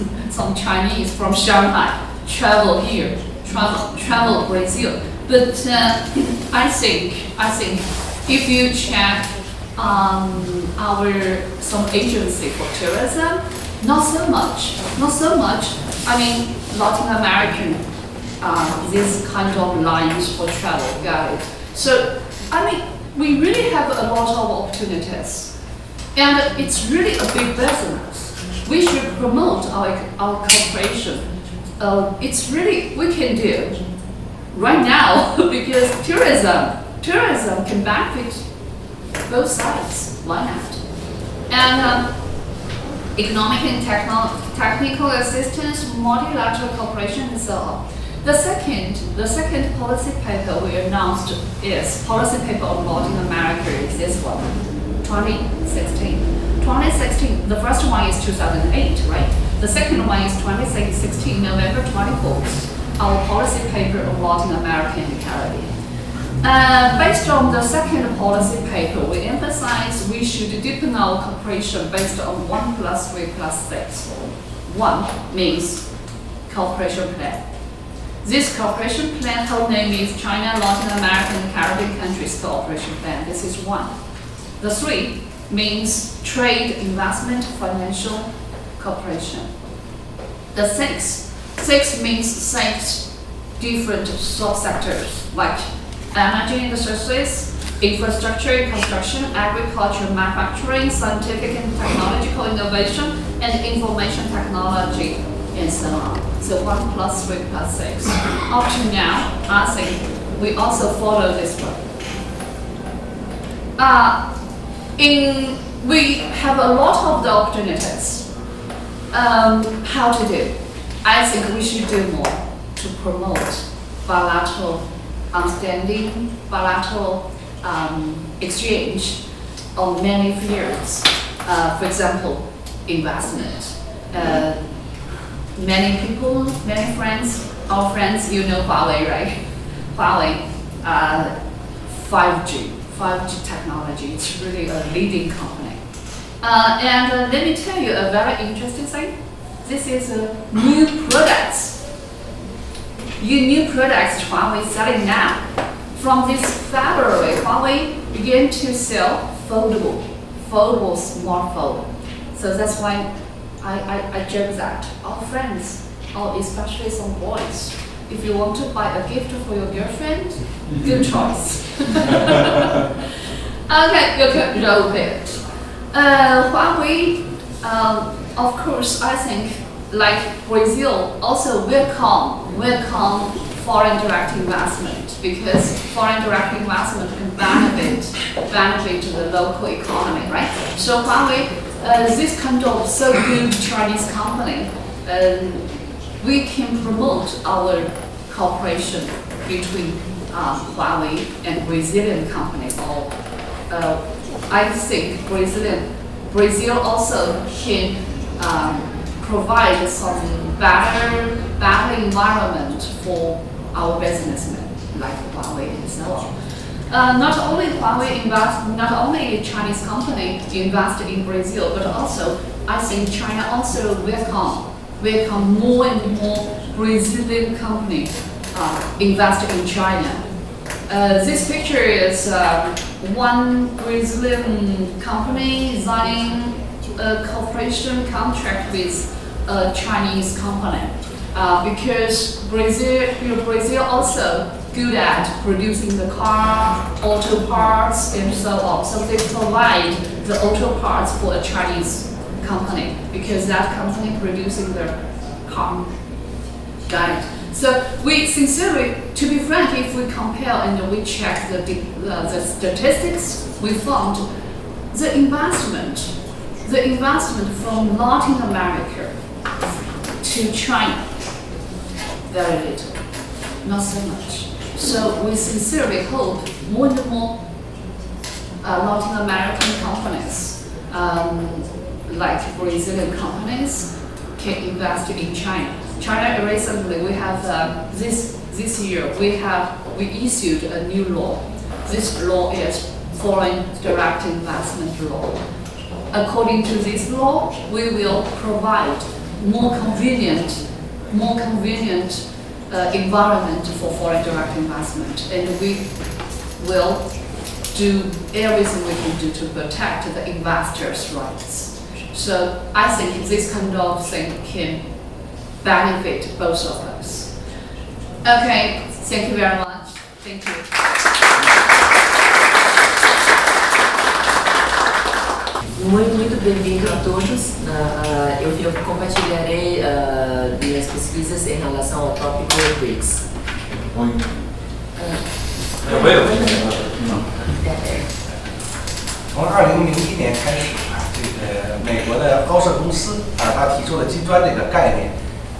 from Shanghai travel here, travel Brazil. But I think if you check some agency for tourism, not so much. I mean, Latin American, this kind of lines for travel, got it. So, I mean, we really have a lot of opportunities, and it's really a big business. We should promote our cooperation. It's really, we can do right now because tourism can benefit both sides. Why not? And economic and technical assistance, multilateral cooperation, and so on. The second policy paper we announced is policy paper on Latin America is this one, 2016. 2016, the first one is 2008, right? The second one is 2016, November 24th, our policy paper on Latin America and the Caribbean. Based on the second policy paper, we emphasize we should deepen our cooperation based on 1+3+6. 1 means cooperation plan. This cooperation plan whole name is China, Latin American, and Caribbean countries cooperation plan. This is 1. The 3 means trade, investment, financial cooperation. The 6 means 6 different subsectors like energy and resources, infrastructure, construction, agriculture, manufacturing, scientific and technological innovation, and information technology, and so on. So 1+3+6. Up to now, I think we also follow this one. We have a lot of the opportunities. How to do? I think we should do more to promote bilateral understanding, bilateral exchange on many fields. For example, investment. Many people, many friends, our friends, you know Huawei, right? Huawei, 5G technology, it's really a leading company. And let me tell you a very interesting thing. This is new products. New products Huawei is selling now. From this February, Huawei began to sell foldable smartphone. So that's why I joke that our friends, or especially some boys, if you want to buy a gift for your girlfriend, good choice. Okay, you can roll it. Huawei, of course, I think, like Brazil, also welcome foreign direct investment because foreign direct investment can benefit the local economy, right? So Huawei, this kind of so good Chinese company, we can promote our cooperation between Huawei and Brazilian companies. I think Brazil also can provide some better environment for our businessmen like Huawei and so on. Not only Huawei not only a Chinese company invest in Brazil, but also I think China also welcome more and more Brazilian company invest in China. This picture is one Brazilian company signing a cooperation contract with a Chinese company because Brazil also good at producing the car, auto parts, and so on. So they provide the auto parts for a Chinese company because that company producing the car. Got it. So we sincerely, to be frank, if we compare and we check the statistics, we found the investment from Latin America to China, very little, not so much. So we sincerely hope more and more Latin American companies like Brazilian companies can invest in China. China recently we have this year we issued a new law. This law is foreign direct investment law. According to this law, we will provide more convenient environment for foreign direct investment, and we will do everything we can do to protect the investors' rights. So I think this kind of thing can benefit both of us. Okay, thank you very much. Thank you. Muito bem-vindo a todos. Eu compartilharei minhas pesquisas em relação ao tópico BRICS. Muito. 从2001年开始这个美国的高盛公司它提出了金砖这个概念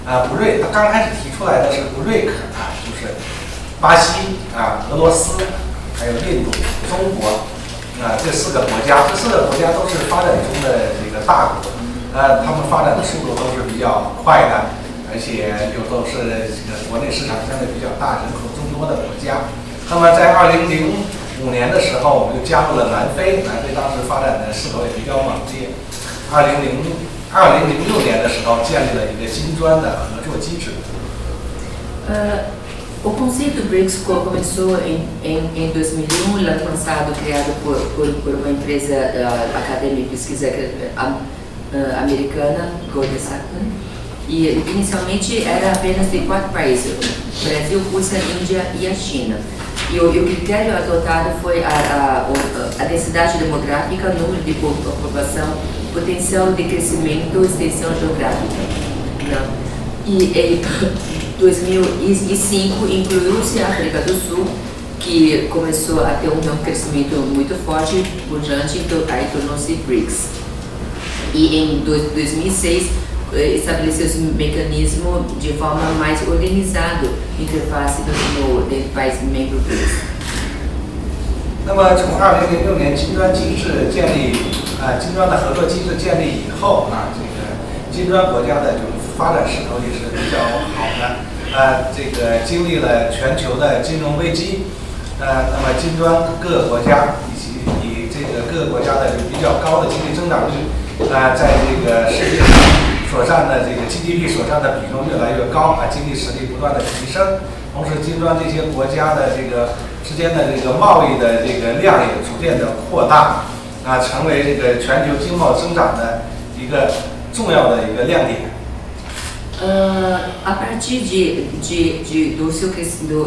BRIC 它刚开始提出来的是 BRIC 就是巴西俄罗斯还有印度中国这4个国家，这4个国家都是发展中的这个大国，他们发展的速度都是比较快的，而且又都是这个国内市场相对比较大、人口众多的国家。那么在2005年的时候，我们就加入了南非，南非当时发展的势头也比较猛烈。2006年的时候，建立了一个金砖的合作机制。O conceito BRICS começou em 2001, lançado, criado por uma empresa acadêmica e pesquisa americana, Goldman Sachs, e inicialmente era apenas de 4 países, Brasil, Rússia, Índia e a China. E o critério adotado foi a densidade demográfica, número de população, potencial de crescimento e extensão geográfica. E 2005 incluiu-se a África do Sul, que começou a ter um crescimento muito forte, por diante, aí tornou-se BRICS. E em 2006 estabeleceu-se um mecanismo de forma mais organizada, interface do país membro BRICS. 那么从2006年金砖机制建立金砖的合作机制建立以后这个金砖国家的就是发展势头也是比较好的。这个经历了全球的金融危机，那么金砖各个国家以这个各个国家的比较高的经济增长率，在这个世界上所占的这个 GDP 所占的比重越来越高，经济实力不断的提升，同时金砖这些国家的这个之间的这个贸易的这个量也逐渐的扩大，成为这个全球经贸增长的一个重要的一个亮点。A partir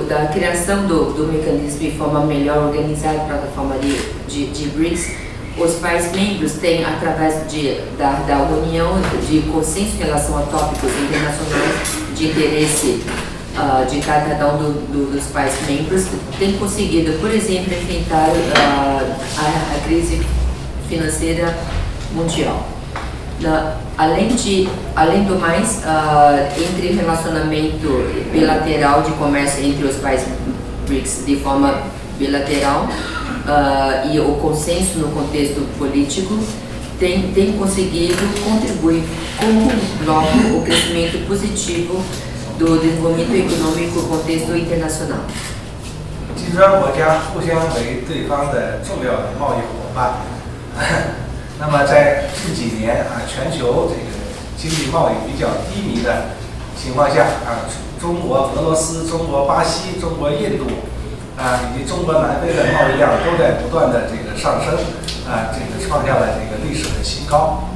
da criação do mecanismo de forma melhor organizada, plataforma de BRICS, os países membros têm, através da união de consenso em relação a tópicos internacionais de interesse de cada dos países membros, têm conseguido, por exemplo, enfrentar a crise financeira mundial. Além do mais, entre relacionamento bilateral de comércio entre os países BRICS de forma bilateral e o consenso no contexto político tem conseguido contribuir como bloco o crescimento positivo do desenvolvimento econômico no contexto internacional. 金砖国家互相为对方的重要的贸易伙伴。那么在近几年全球这个经济贸易比较低迷的情况下中国、俄罗斯、中国、巴西、中国、印度以及中国南非的贸易量都在不断的这个上升这个创下了这个历史的新高。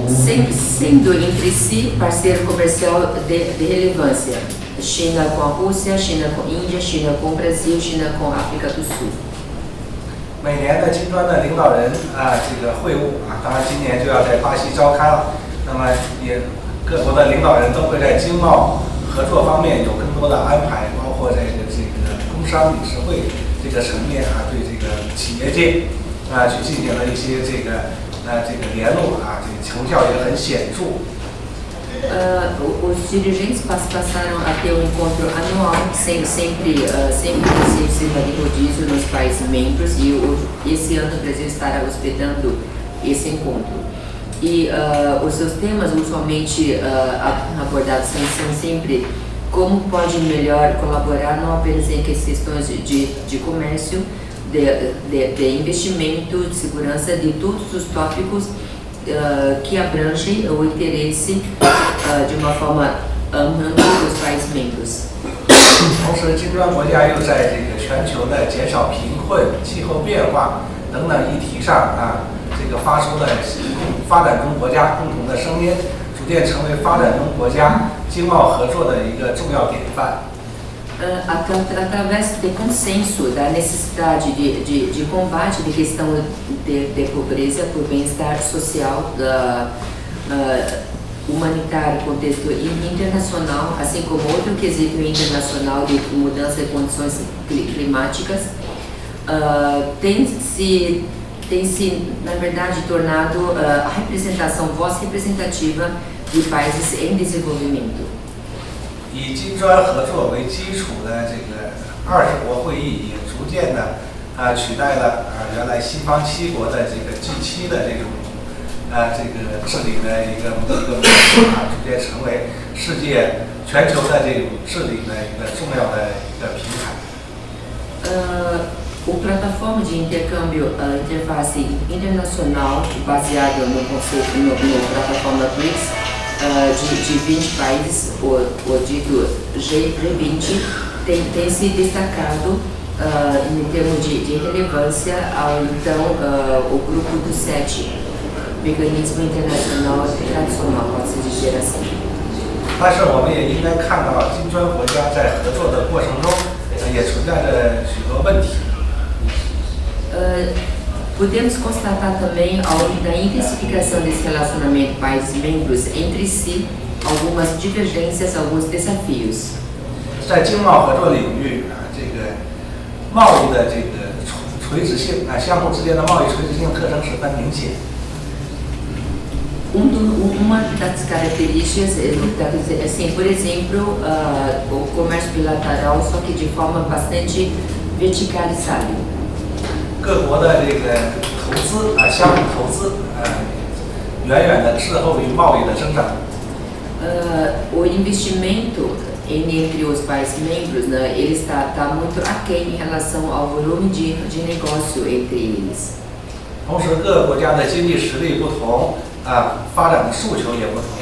Sendo entre si parceiro comercial de relevância, China com a Rússia, China com a Índia, China com o Brasil, China com a África do Sul. 每年的金砖的领导人这个会晤当然今年就要在巴西召开了。那么也各国的领导人都会在经贸合作方面有更多的安排，包括在这个工商理事会这个层面对这个企业界去进行了一些这个联络这个成效也很显著。Os dirigentes passaram a ter um encontro anual, sempre em cima de rodízio nos países membros, e esse ano o Brasil estará hospedando esse encontro. E os seus temas usualmente abordados são sempre como pode melhor colaborar, não apenas em questões de comércio, de investimento, de segurança, de todos os tópicos que abrangem o interesse de uma forma ampla dos países membros. 同时，金砖国家又在这个全球的减少贫困、气候变化等等议题上发出了发展中国家共同的声音，逐渐成为发展中国家经贸合作的一个重要典范。Através do consenso da necessidade de combate de questão de pobreza por bem-estar social, humanitário, contexto internacional, assim como outro quesito internacional de mudança de condições climáticas, tem se, na verdade, tornado a representação, voz representativa de países em desenvolvimento. 以金砖合作为基础的这个20国会议，也逐渐的取代了原来西方7国的这个 G7的这种治理的一个模式，逐渐成为世界全球的这种治理的一个重要的一个平台。O plataforma de intercâmbio, interface internacional baseado no conceito no plataforma BRICS de 20 países, o dito G20, tem se destacado em termos de relevância ao então o grupo dos 7, mecanismo internacional tradicional, pode-se dizer assim. 但是我们也应该看到，金砖国家在合作的过程中，也存在着许多问题。Podemos constatar também, ao longo da intensificação desse relacionamento países membros entre si, algumas divergências, alguns desafios. 在经贸合作领域这个贸易的这个垂直性相互之间的贸易垂直性特征十分明显。Uma das características é, assim, por exemplo, o comércio bilateral, só que de forma bastante verticalizada. 各国的这个投资相互投资远远的滞后于贸易的增长。O investimento entre os países membros, né, ele está muito aquém em relação ao volume de negócio entre eles. 同时，各个国家的经济实力不同，发展的诉求也不同，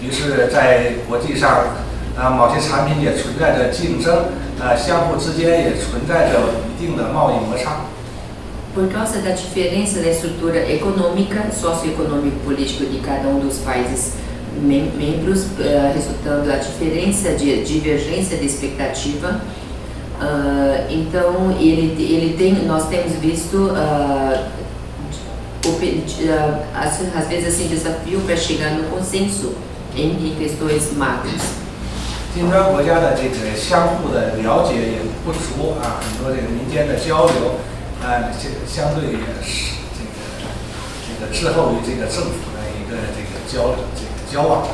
于是，在国际上，某些产品也存在着竞争，相互之间也存在着一定的贸易摩擦。Por causa da diferença da estrutura econômica, socioeconômico e político de cada dos países membros, resultando a diferença de divergência de expectativa, então nós temos visto às vezes assim desafio para chegar no consenso em questões macros. 金砖国家的这个相互的了解也不足很多这个民间的交流。相对也是这个滞后于这个政府的一个交往。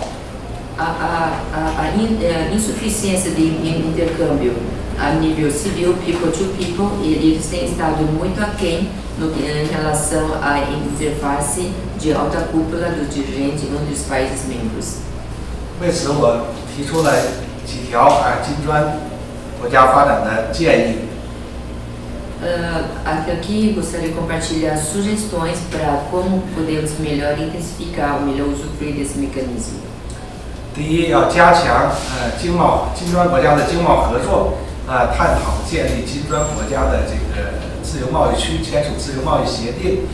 A insuficiência de intercâmbio a nível civil, people to people, eles têm estado muito aquém em relação à interface de alta cúpula dos dirigentes entre os países membros. 为此，我提出了几条金砖国家发展的建议。Aqui gostaria de compartilhar sugestões para como podemos melhor intensificar, melhor usufruir desse mecanismo. 第一，要加强金砖国家的经贸合作，探讨建立金砖国家的这个自由贸易区，签署自由贸易协定。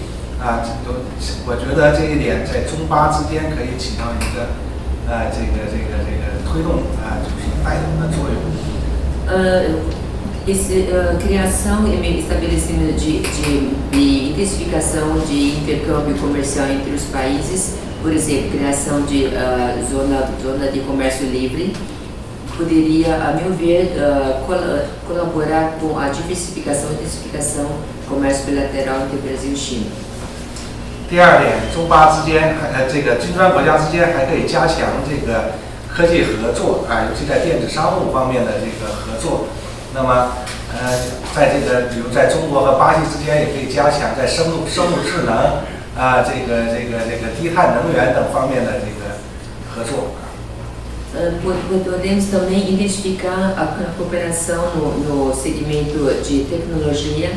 我觉得这一点在中巴之间可以起到一个推动就是带动的作用。Criação e estabelecimento de intensificação de intercâmbio comercial entre os países, por exemplo, criação de zona de comércio livre, poderia, a meu ver, colaborar com a diversificação e intensificação do comércio bilateral entre Brasil e China. 第第二点，中巴之间这个金砖国家之间还可以加强这个科技合作啊，尤其在电子商务方面的这个合作。那么在这个比如在中国和巴西之间也可以加强在生物智能啊这个低碳能源等方面的这个合作。Podemos também identificar a cooperação no segmento de tecnologia,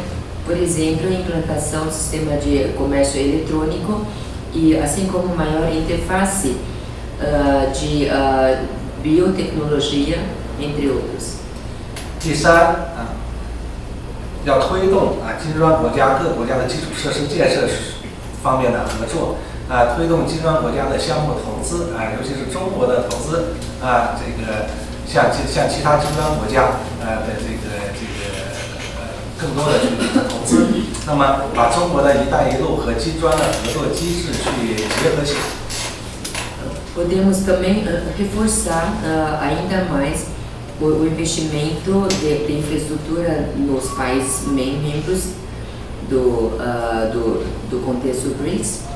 por exemplo, a implantação do sistema de comércio eletrônico e assim como maior interface de biotecnologia, entre outros. 第三要推动金砖国家各国家的基础设施建设方面的合作。推动金砖国家的相互投资尤其是中国的投资这个像其他金砖国家的这个更多的去投资，那么把中国的一带一路和金砖的合作机制去结合起来。Podemos também reforçar ainda mais o investimento de infraestrutura nos países membros do contexto BRICS.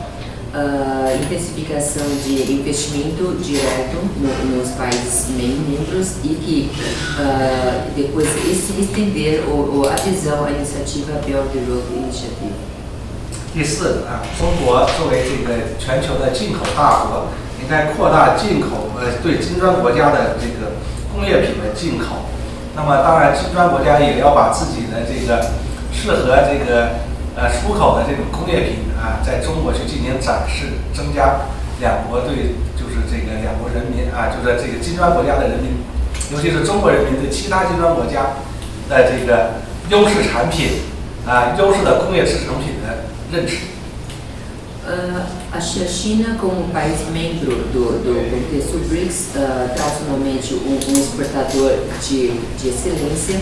Intensificação de investimento direto nos países membros e que depois estender a adesão à iniciativa Belt and Road Initiative. 第四中国作为这个全球的进口大国，应该扩大进口对金砖国家的这个工业品的进口。那么当然，金砖国家也要把自己的这个适合这个出口的这种工业品在中国去进行展示，增加两国对就是这个两国人民就是这个金砖国家的人民，尤其是中国人民对其他金砖国家的这个优势产品优势的工业制成品的认识。A China, como país membro do contexto BRICS, tradicionalmente exportador de excelência,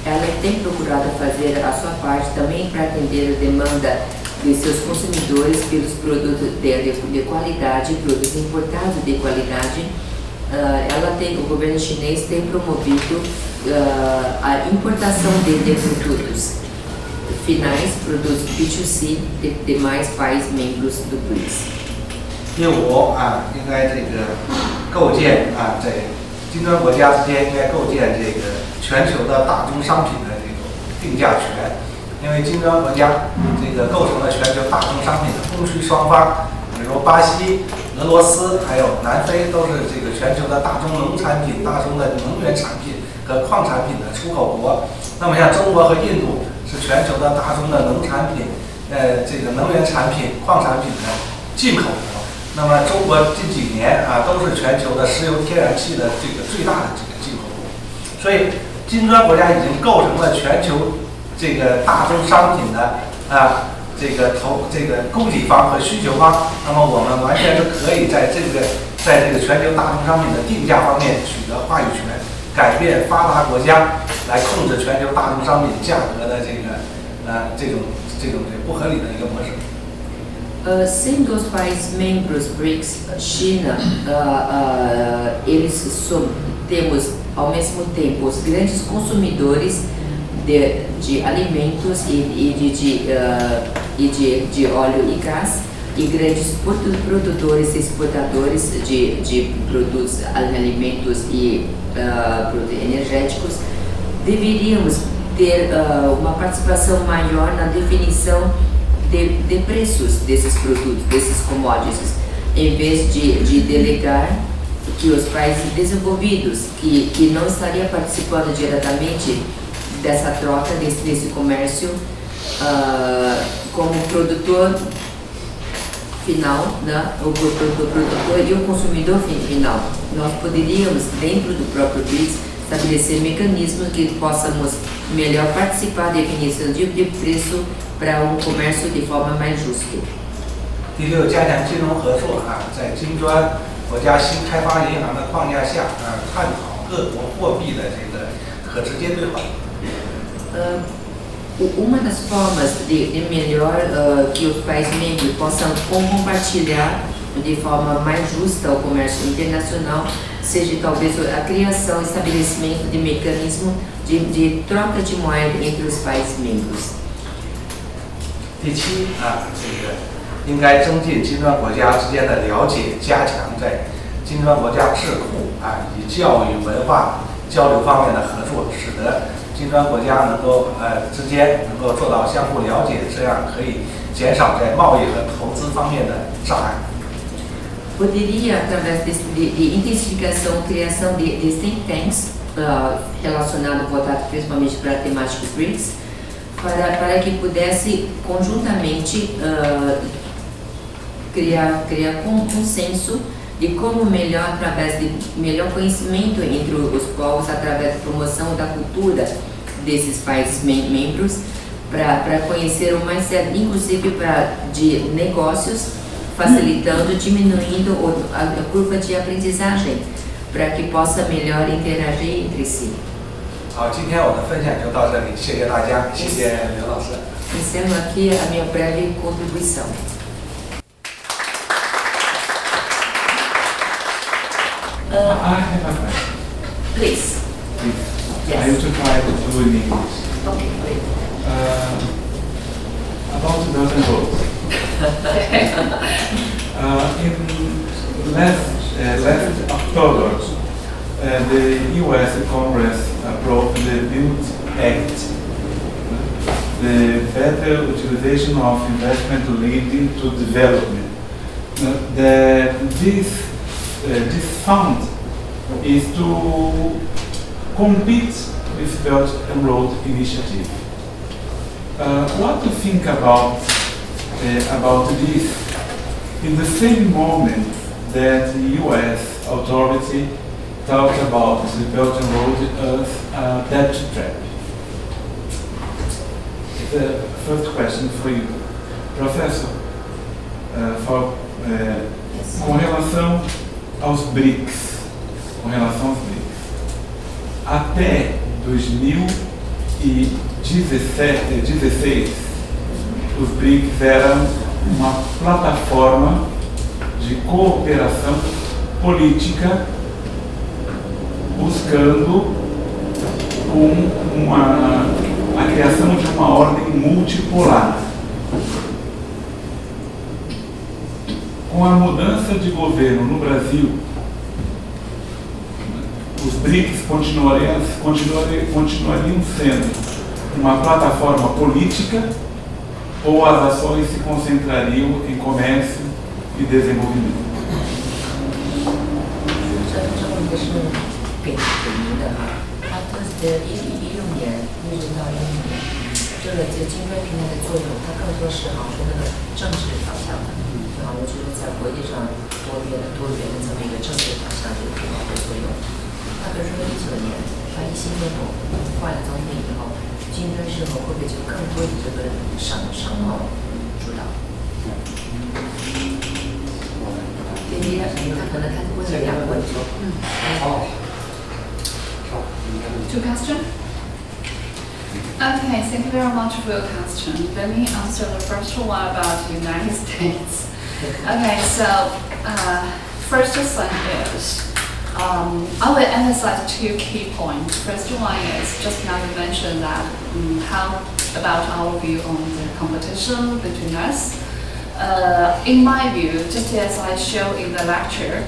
ela tem procurado fazer a sua parte também para atender a demanda de seus consumidores pelos produtos de qualidade, produtos importados de qualidade. O governo chinês tem promovido a importação de produtos finais, produtos B2C de demais países membros do BRICS. 第五应该这个构建在金砖国家之间应该构建这个全球的大宗商品的这种定价权，因为金砖国家这个构成了全球大宗商品的供需双方，比如巴西、俄罗斯还有南非都是这个全球的大宗农产品、大宗的能源产品和矿产品的出口国。那么像中国和印度是全球的大宗的农产品、这个能源产品、矿产品的进口国。那么中国近几年都是全球的石油天然气的这个最大的这个进口国，所以金砖国家已经构成了全球这个大宗商品的这个供给方和需求方。那么我们完全是可以在这个全球大宗商品的定价方面取得话语权，改变发达国家来控制全球大宗商品价格的这种不合理的一个模式。Sendo os países membros BRICS, China, temos ao mesmo tempo os grandes consumidores de alimentos e de óleo e gás e grandes produtores e exportadores de produtos, alimentos e produtos energéticos. Deveríamos ter uma participação maior na definição de preços desses produtos, desses commodities, em vez de delegar que os países desenvolvidos, que não estariam participando diretamente dessa troca, desse comércio, como produtor final, né? O produtor e o consumidor final. Nós poderíamos, dentro do próprio BRICS, estabelecer mecanismos que possamos melhor participar da definição de preço para comércio de forma mais justa. 第六，加强金融合作在金砖国家新开发银行的框架下探讨各国货币的这个可直接兑换。Uma das formas de melhor que os países membros possam compartilhar de forma mais justa o comércio internacional seja talvez a criação e estabelecimento de mecanismo de troca de moeda entre os países membros. 第七应该增进金砖国家之间的了解，加强在金砖国家智库以教育文化交流方面的合作，使得金砖国家能够之间能够做到相互了解，这样可以减少在贸易和投资方面的障碍。Poderia, através de intensificação, criação de think tanks relacionado, voltado principalmente para a temática BRICS, para que pudesse conjuntamente criar consenso de como melhor, através de melhor conhecimento entre os povos, através da promoção da cultura desses países membros, para conhecer o mais certo, inclusive de negócios, facilitando, diminuindo a curva de aprendizagem, para que possa melhor interagir entre si. 好，今天我的分享就到这里，谢谢大家，谢谢刘老师。Encerro aqui a minha breve contribuição. I have a question. Please. Please. I will try to do in English. Okay, great. About the Belt and Road. In last October, the U.S. Congress approved the BUILD Act, the better utilization of investment leading to development. This fund is to compete with Belt and Road Initiative. What do you think about this? In the same moment that the U.S. authority talked about the Belt and Road as a debt trap. The first question for you, Professor, com relação aos BRICS, até 2016, os BRICS eram uma plataforma de cooperação política buscando a criação de uma ordem multipolar. Com a mudança de governo no Brasil, os BRICS continuariam sendo uma plataforma política ou as ações se concentrariam em comércio e desenvolvimento? 给您的它2016年一直到2016年，这个金砖平台的作用，它更多是好像那个政治导向的，我觉得在国际上多元的这么一个政治导向就挺好的作用。那比如说19年，新总统换了总统以后，金砖是否会不会就更多以这个商贸主导？他可能他问了2个问题。Two questions? Okay, thank you very much for your question. Let me answer the first one about the United States. Okay, so first thing is, I will emphasize 2 key points. First one is, just now you mentioned that how about our view on the competition between us. In my view, just as I showed in the lecture,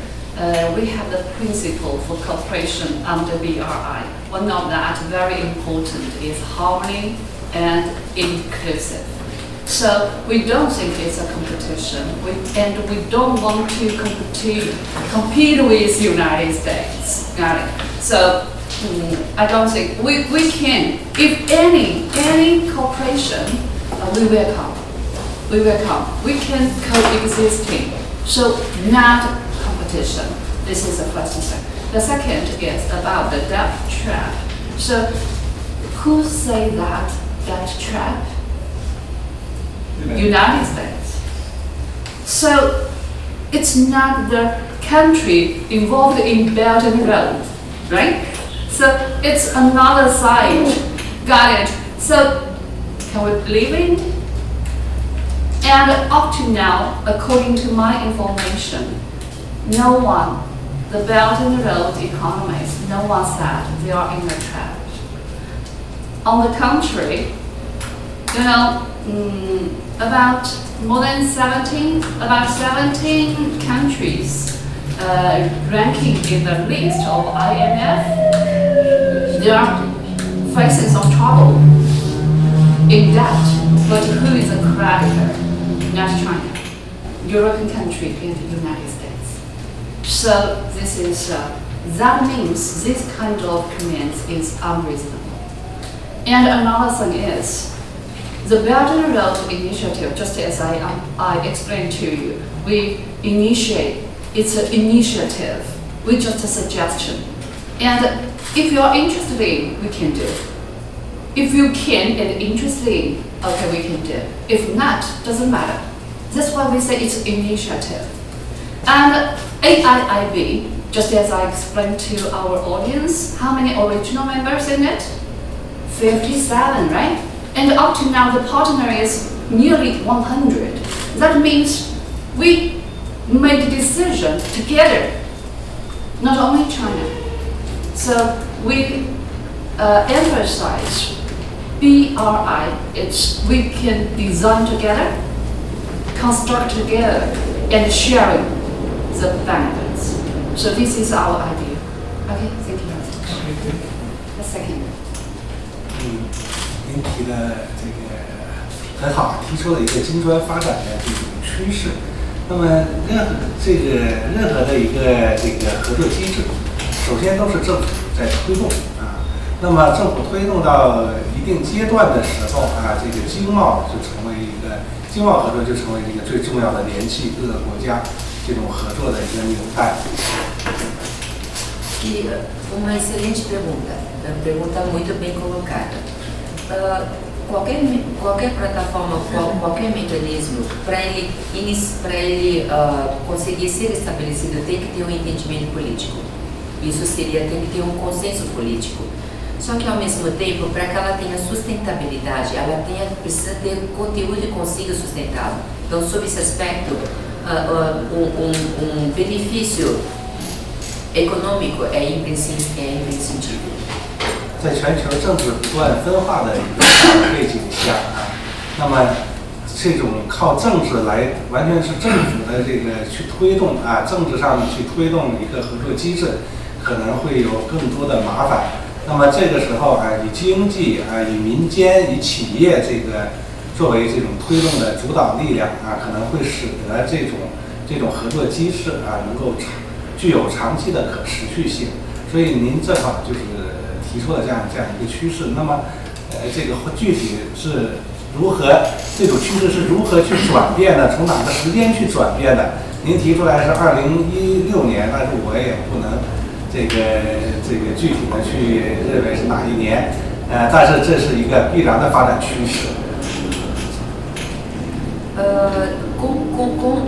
we have the principle for cooperation under BRI. One of that very important is harmony and inclusive. So we don't think it's a competition, and we don't want to compete with United States. Got it? So I don't think we can. If any cooperation, we welcome. We welcome. We can coexisting. So not competition. This is the first thing. The second is about the debt trap. So who say that debt trap? United States. So it's not the country involved in Belt and Road, right? So it's another side. Got it? So can we believe it? And up to now, according to my information, no one, the Belt and Road economists, no one said they are in a trap. On the contrary, about about 17 countries ranking in the list of IMF. They are facing some trouble in debt, but who is a creditor? Not China, European country, and the United States. So this is that means this kind of comments is unreasonable. And another thing is the Belt and Road Initiative. Just as I explained to you, we initiate. It's an initiative. We just a suggestion. And if you are interested in, we can do it. If you can and interested in, okay, we can do it. If not, doesn't matter. That's why we say it's initiative. And AIIB, just as I explained to our audience, how many original members in it? 57, right? And up to now, the partner is nearly 100. That means we made a decision together, not only China. So we emphasize BRI, it's we can design together, construct together, and sharing the benefits. So this is our idea. Okay, thank you very much. A second. 您提的这个很好，提出了一个金砖发展的这种趋势。那么任何的一个这个合作机制，首先都是政府在推动啊。那么政府推动到一定阶段的时候啊，这个经贸合作就成为一个最重要的联系各个国家这种合作的一个纽带。Uma excelente pergunta, uma pergunta muito bem colocada. Qualquer plataforma, qualquer mecanismo, para ele conseguir ser estabelecido, tem que ter um entendimento político. Isso tem que ter um consenso político. Só que, ao mesmo tempo, para que ela tenha sustentabilidade, ela precisa ter conteúdo e consiga sustentá-lo. Então, sob esse aspecto, benefício econômico é imprescindível. 在全球政治不断分化的一个背景下啊，那么这种靠政治来完全是政府的这个去推动啊，政治上去推动一个合作机制，可能会有更多的麻烦。那么这个时候啊，以经济啊，以民间、以企业这个作为这种推动的主导力量啊，可能会使得这种合作机制啊，能够具有长期的可持续性。所以您正好就是提出了这样一个趋势。那么，这个具体是如何这种趋势是如何去转变的？从哪个时间去转变的？您提出来是2016年，但是我也不能这个具体的去认为是哪一年，但是这是一个必然的发展趋势。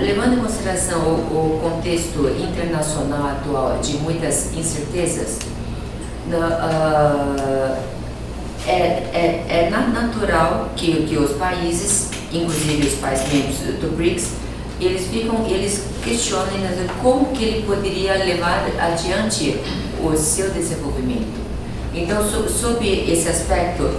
Levando em consideração o contexto internacional atual de muitas incertezas, é natural que os países, inclusive os países membros do BRICS, eles questionem como que ele poderia levar adiante o seu desenvolvimento. Então, sob esse aspecto,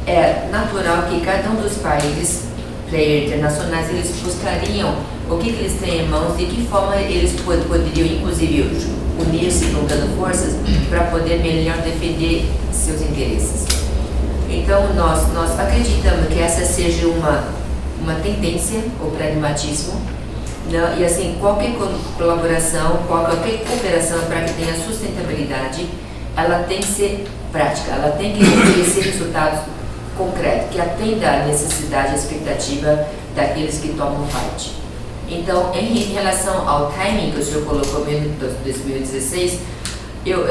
é natural que cada um dos países players internacionais, eles buscariam o que eles têm em mãos, de que forma eles poderiam, inclusive, unir-se, juntando forças, para poder melhor defender seus interesses. Então, nós acreditamos que essa seja uma tendência, o pragmatismo, né? E assim, qualquer colaboração, qualquer cooperação para que tenha sustentabilidade, ela tem que ser prática, ela tem que oferecer resultados concreto, que atenda à necessidade e expectativa daqueles que tomam parte. Então, em relação ao timing que o senhor colocou mesmo em 2016, eu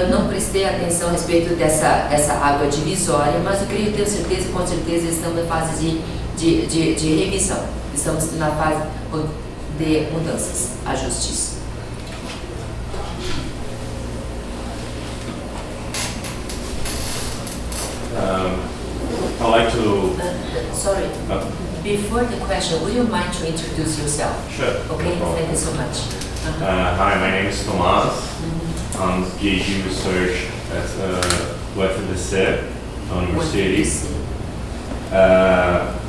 não prestei atenção a respeito dessa água divisória, mas eu creio ter certeza, com certeza, estamos na fase de revisão, estamos na fase de mudanças, ajustes. I'd like to... sorry, before the question, would you mind to introduce yourself? Sure. Okay, No thank you so much. Hi, my name is Tomas. I'm PhD research at UFDC University.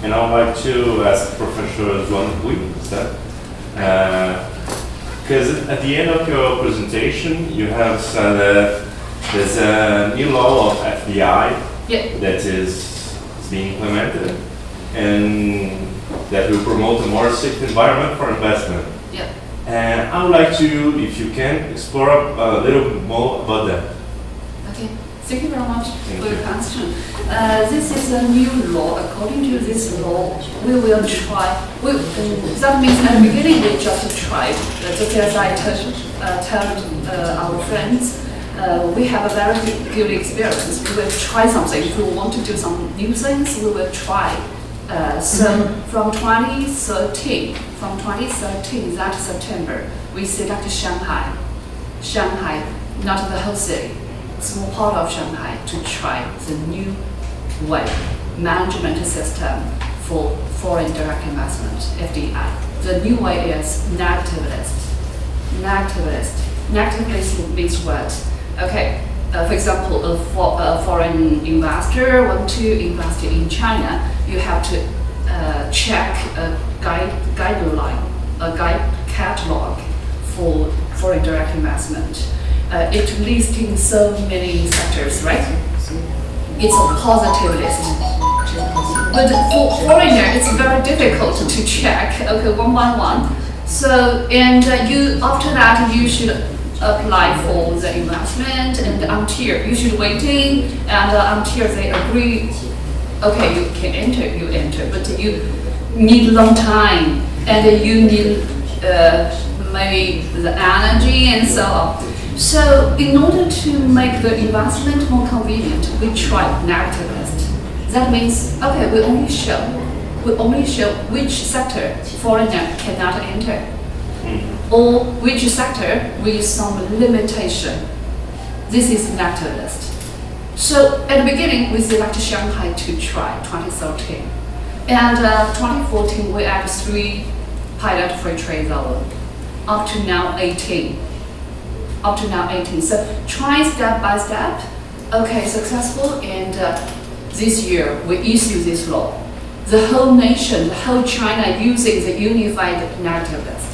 And I would like to ask Professor Zhuang Hui, is that? Because at the end of your presentation, you have said that there's a new law of FDI that is being implemented and that will promote a more safe environment for investment. Yeah. And I would like to, if you can, explore a little more about that. Okay. Thank you very much for your question. This is a new law. According to this law, we will try. That means at the beginning we just tried. Just as I told our friends, we have a very good experience. We will try something. If we want to do some new things, we will try. So from 2013, that September, we selected Shanghai, not the whole city, small part of Shanghai, to try the new way management system for foreign direct investment, FDI. The new way is negativist. Negativist means what? Okay. For example, a foreign investor want to invest in China, you have to check a guideline, a catalog for foreign direct investment. It lists in so many sectors, right? It's a positive list. But for foreigner, it's very difficult to check, okay, one by one. So, and after that, you should apply for the investment, and until you should waiting, and until they agree, okay, you can enter, you enter, but you need long time, and you need maybe the energy and so on. So in order to make the investment more convenient, we try negativist. That means, okay, we only show which sector foreigner cannot enter, or which sector with some limitation. This is negativist. So at the beginning, we selected Shanghai to try 2013. And 2014, we added 3 pilot free trade zones. Up to now 18. So try step by step. Okay, successful. And this year, we issue this law. The whole nation, the whole China using the unified negativist.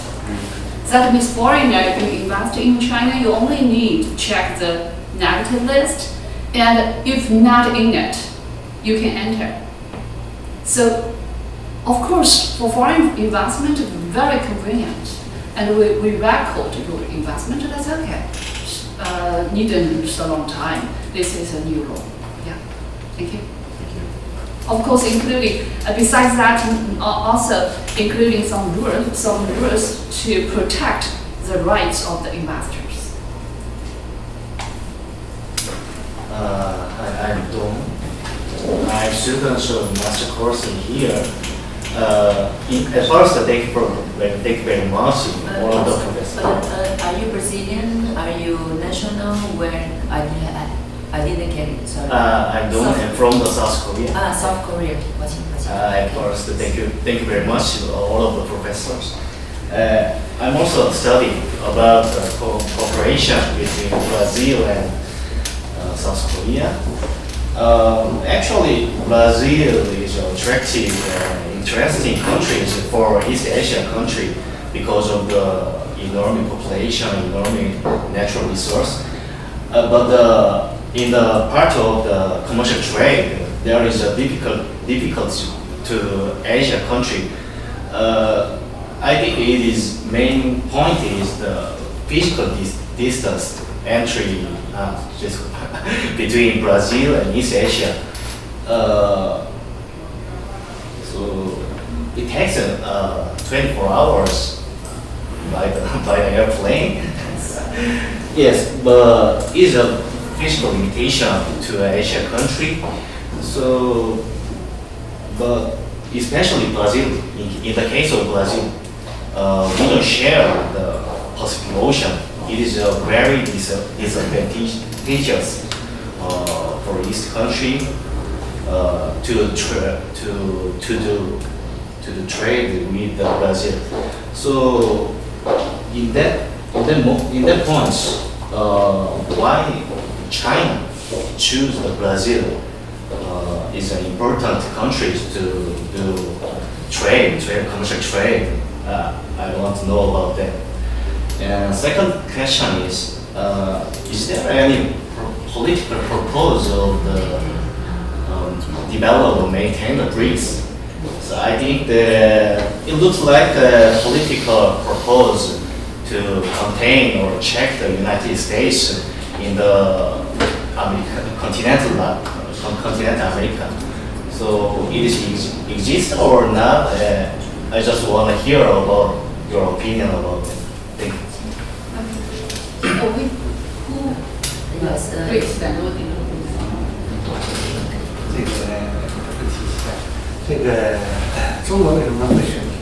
That means foreigner, if you invest in China, you only need to check the negative list, and if not in it, you can enter. So, of course, for foreign investment, very convenient, and we record your investment. That's okay. Needn't so long time. This is a new law. Yeah. Thank you. Of course, including, besides that, also including some rules to protect the rights of the investors. I'm Dong. I'm students of master course in here. At first, thank you very much. All of the professors. Are you Brazilian? Are you national? Where I didn't get it. Sorry. I'm Dong. I'm from the South Korea. South Korea. At first, thank you very much, all of the professors. I'm also studying about cooperation between Brazil and South Korea. Actually, Brazil is an attractive and interesting country for East Asia country because of the enormous population, enormous natural resource. But in the part of the commercial trade, there is a difficulty to Asia country. I think it is main point is the physical distance entry just between Brazil and East Asia. So it takes 24 hours by the airplane. Yes, but it's a physical limitation to Asia country. So, but especially Brazil, in the case of Brazil, we don't share the Pacific Ocean. It is very disadvantageous for East country to do trade with Brazil. So in that point, why China choose the Brazil is an important country to do commercial trade. I want to know about that. And second question is there any political proposal of the develop or maintain the BRICS? So I think it looks like a political proposal to contain or check the United States in the continental America. So it exists or not? I just want to hear about your opinion about it. Thank you. Yes, BRICS 两个问题都不一样。这个问题是这个中国为什么会选择？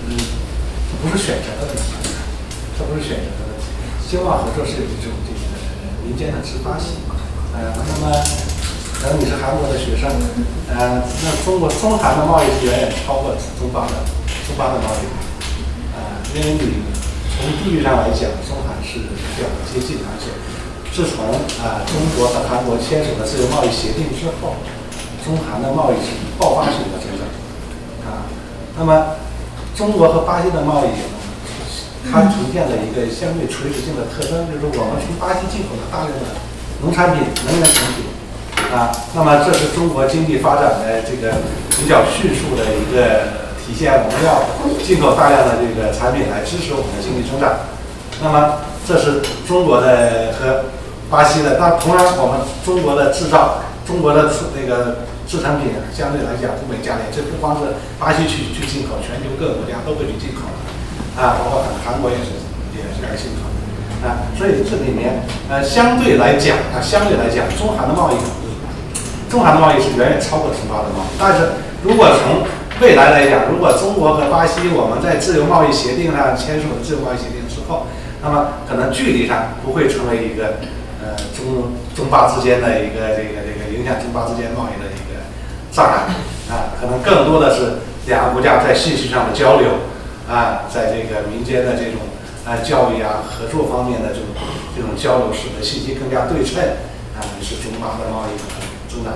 不是选择的问题，它不是选择的问题。经贸合作是有一种这个民间的自发性。那么，可能你是韩国的学生，那中韩的贸易是远远超过中巴的贸易。因为你从地域上来讲，中韩是比较接近，而且自从中国和韩国签署了自由贸易协定之后，中韩的贸易是爆发性的增长。那么中国和巴西的贸易，它呈现了一个相对垂直性的特征，就是我们从巴西进口了大量的农产品、能源产品，那么这是中国经济发展的这个比较迅速的一个体现。我们要进口大量的这个产品来支持我们的经济增长。那么这是中国的和巴西的。那同样，我们中国的制造，中国的那个制成品相对来讲物美价廉，这不光是巴西去进口，全球各个国家都会去进口。包括韩国也是来进口。所以这里面相对来讲，中韩的贸易是远远超过中巴的贸易。但是如果从未来来讲，如果中国和巴西我们在自由贸易协定上签署了自由贸易协定之后，那么可能距离上不会成为一个中巴之间的一个这个影响中巴之间贸易的一个障碍。可能更多的是两个国家在信息上的交流。在这个民间的这种教育合作方面的这种交流，使得信息更加对称，于是中巴的贸易增长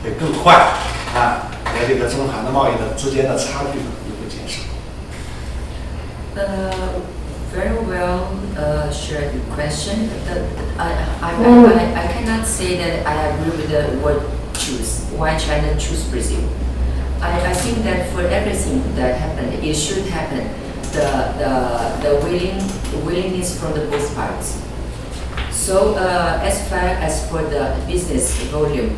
会更快，和这个中韩的贸易的之间的差距就会减少。Very well shared question. I cannot say that I agree with the word choose. Why China choose Brazil? I think that for everything that happened, it should happen. The willingness from the both parts. So as far as for the business volume,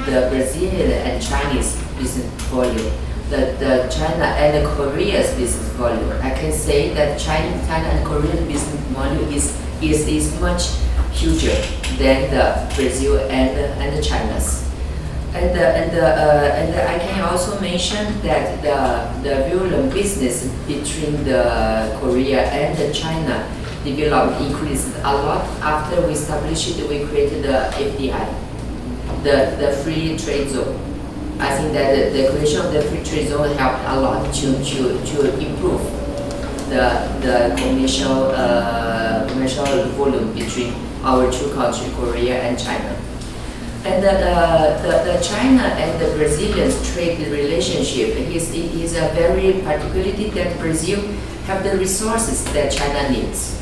the Brazilian and Chinese business volume, the China and the Korea's business volume, I can say that China and Korean business volume is much huger than the Brazil and the China's. And I can also mention that the volume business between the Korea and the China developed increased a lot after we created the FDI, the free trade zone. I think that the creation of the free trade zone helped a lot to improve the commercial volume between our two countries, Korea and China. And the China and the Brazilian trade relationship is a very particularity that Brazil have the resources that China needs.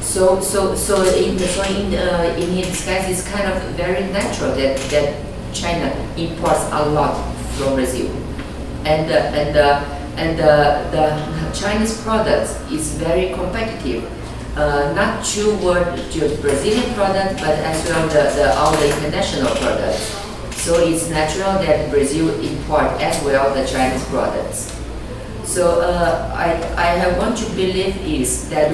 So in its case, it's kind of very natural that China imports a lot from Brazil, and the Chinese products is very competitive. Not toward Brazilian products, but as well all the international products. So it's natural that Brazil import as well the Chinese products. So I want to believe is that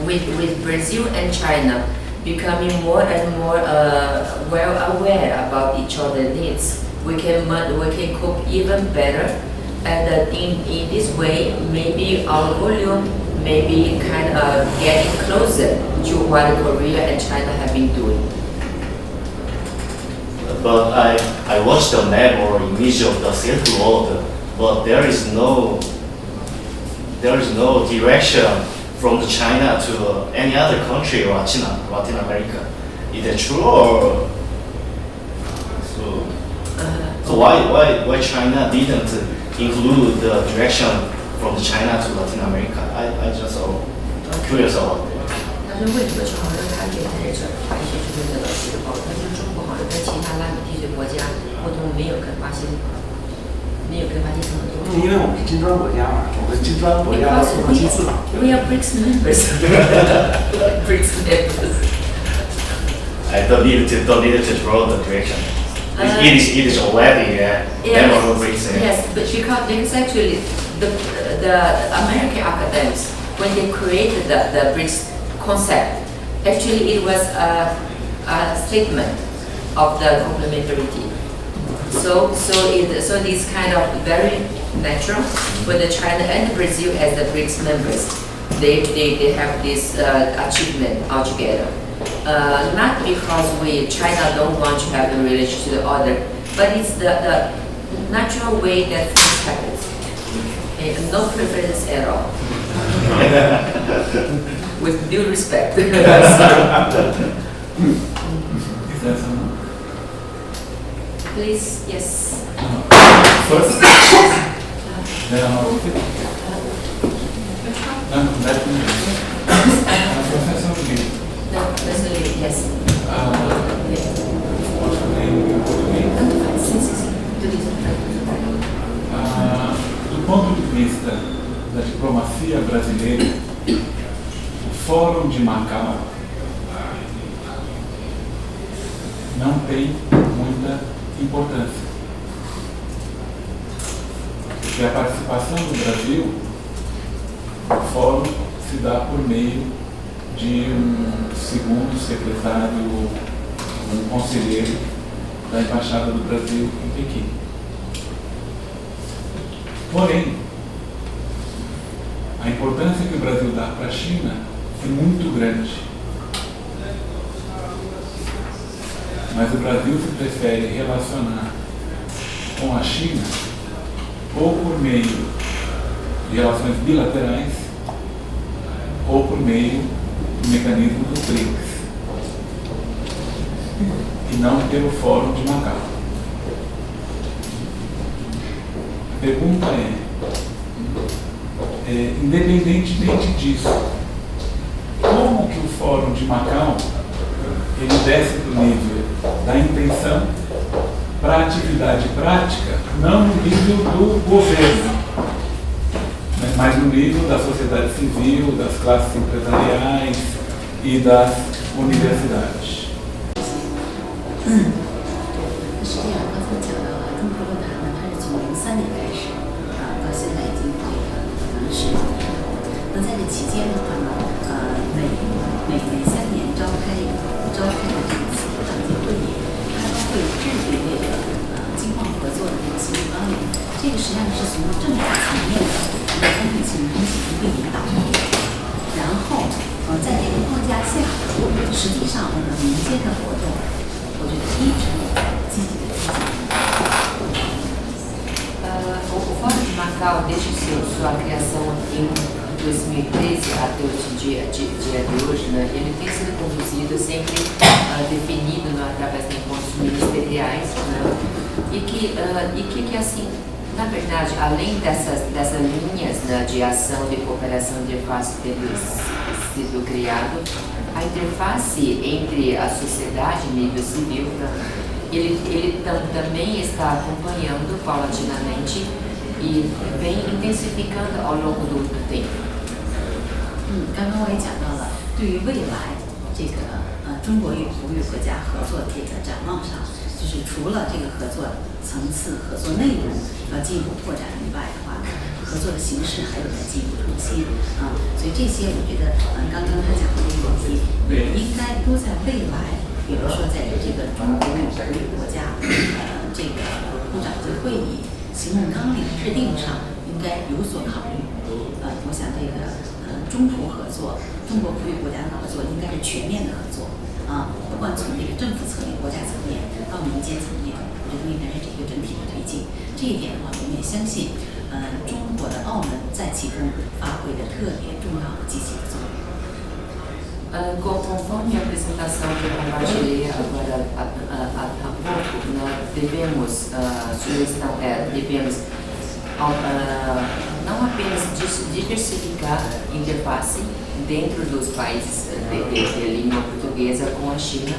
with Brazil and China becoming more and more well aware about each other's needs, we can cope even better, and in this way maybe our volume maybe kind of getting closer to what Korea and China have been doing. But I watched the map or image of the Silk Road, but there is no direction from China to any other country or Latin America. Is that true or so? So why China didn't include the direction from China to Latin America? I just curious about that. 他说为什么中国他也在这发现出这个时候，他说中国好像跟其他拉美地区国家不同，没有跟巴西这么多。因为我们是金砖国家嘛，我们金砖国家合作机制嘛。We are BRICS members. BRICS members. I don't need to draw the direction. It is already member of BRICS. Yes, but because actually the American academics, when they created the BRICS concept, actually it was a statement of the complementarity. So it's kind of very natural for the China and Brazil as the BRICS members. They have this achievement altogether. Not because China don't want to have a relation to the other, but it's the natural way that things happen. And no preference at all. With due respect. Is that someone? Please, yes. First? Professor Lee. No, Professor Lee, yes. Do ponto de vista da diplomacia brasileira, o Fórum de Macau não tem muita importância. Porque a participação do Brasil no Fórum se dá por meio de um segundo secretário, um conselheiro da Embaixada do Brasil em Pequim. Porém, a importância que o Brasil dá para a China é muito grande. Mas o Brasil se prefere relacionar com a China ou por meio de relações bilaterais ou por meio do mecanismo dos BRICS e não pelo Fórum de Macau. A pergunta é, independentemente disso, como que o Fórum de Macau ele desce do nível da intenção para a atividade prática, não no nível do governo, mas no nível da sociedade civil, das classes empresariais e das universidades. 是这样，刚才讲到了中国论坛呢，它是从03年开始，到现在已经10年了。那在这期间的话呢，每3年召开的这一次党纪会议，它都会制定这个经贸合作的这个行动纲领。这个实际上是从政府层面的一个公平性东西一个引导，然后在这个框架下，实际上我们民间的活动，我觉得一直积极的进行。O Fórum de Macau, desde sua criação em 2013 até o dia de hoje, né, ele tem sido conduzido sempre definido, né, através de encontros ministeriais, né, e que assim, na verdade, além dessas linhas, né, de ação de cooperação de interface que teve sido criado, a interface entre a sociedade e nível civil, né, ele também está acompanhando paulatinamente e vem intensificando ao longo do tempo. 刚刚我也讲到了，对于未来这个中国与葡语国家合作的这个展望上，就是除了这个合作层次、合作内容要进一步拓展以外的话，合作的形式还有在进一步创新所以这些我觉得刚刚他讲的这个问题，应该都在未来，比如说在这个中国与葡语国家这个部长级会议行动纲领制定上应该有所考虑。我想这个中葡合作、中国葡语国家的合作应该是全面的合作不管从这个政府层面、国家层面到民间层面，我觉得应该是一个整体的推进。这一点的话，我们也相信，中国的澳门在其中发挥的特别重要的积极的作用。Conforme a apresentação que eu compartilhei agora há pouco, né, devemos não apenas diversificar a interface dentro dos países de língua portuguesa com a China,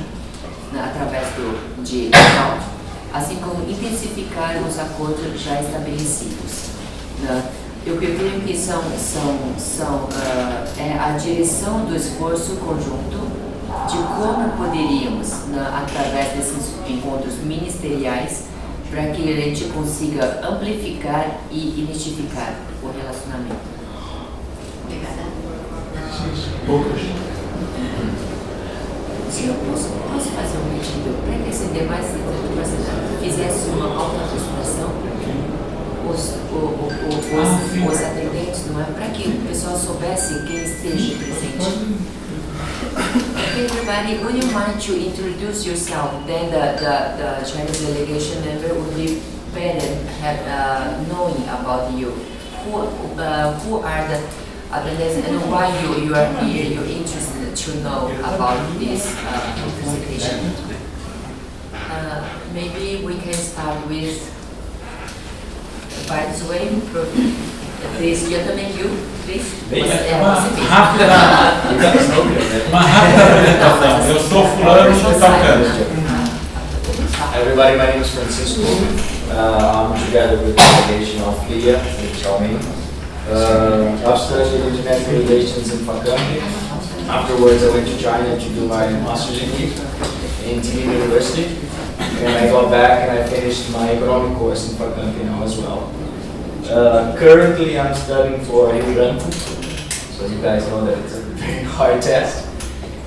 através de assim como intensificar os acordos já estabelecidos. Eu creio que é a direção do esforço conjunto de como poderíamos, através desses encontros ministeriais, para que a gente consiga amplificar e identificar o relacionamento. Obrigada. Se eu posso fazer um pedido para que esse debate fizesse uma autoapresentação, os atendentes, não é? Para que o pessoal soubesse quem esteja presente. Okay, everybody, would you mind to introduce yourself? Then the Chinese delegation member would be better knowing about you. Who are the attendees and why you are here? You're interested to know about this presentation. Maybe we can start with. By this way, please, gentlemen, you, please. Rápida apresentação. Eu sou fulano de Tocantins. Everybody, my name is Francisco. I'm together with the delegation of Lia and Xiaoming. I've studied international relations in Acompanhe. Afterwards, I went to China to do my master's degree in TU University. And I got back and I finished my economic course in Acompanhe now as well. Currently, I'm studying for realizam, so you guys know that it's a very hard test.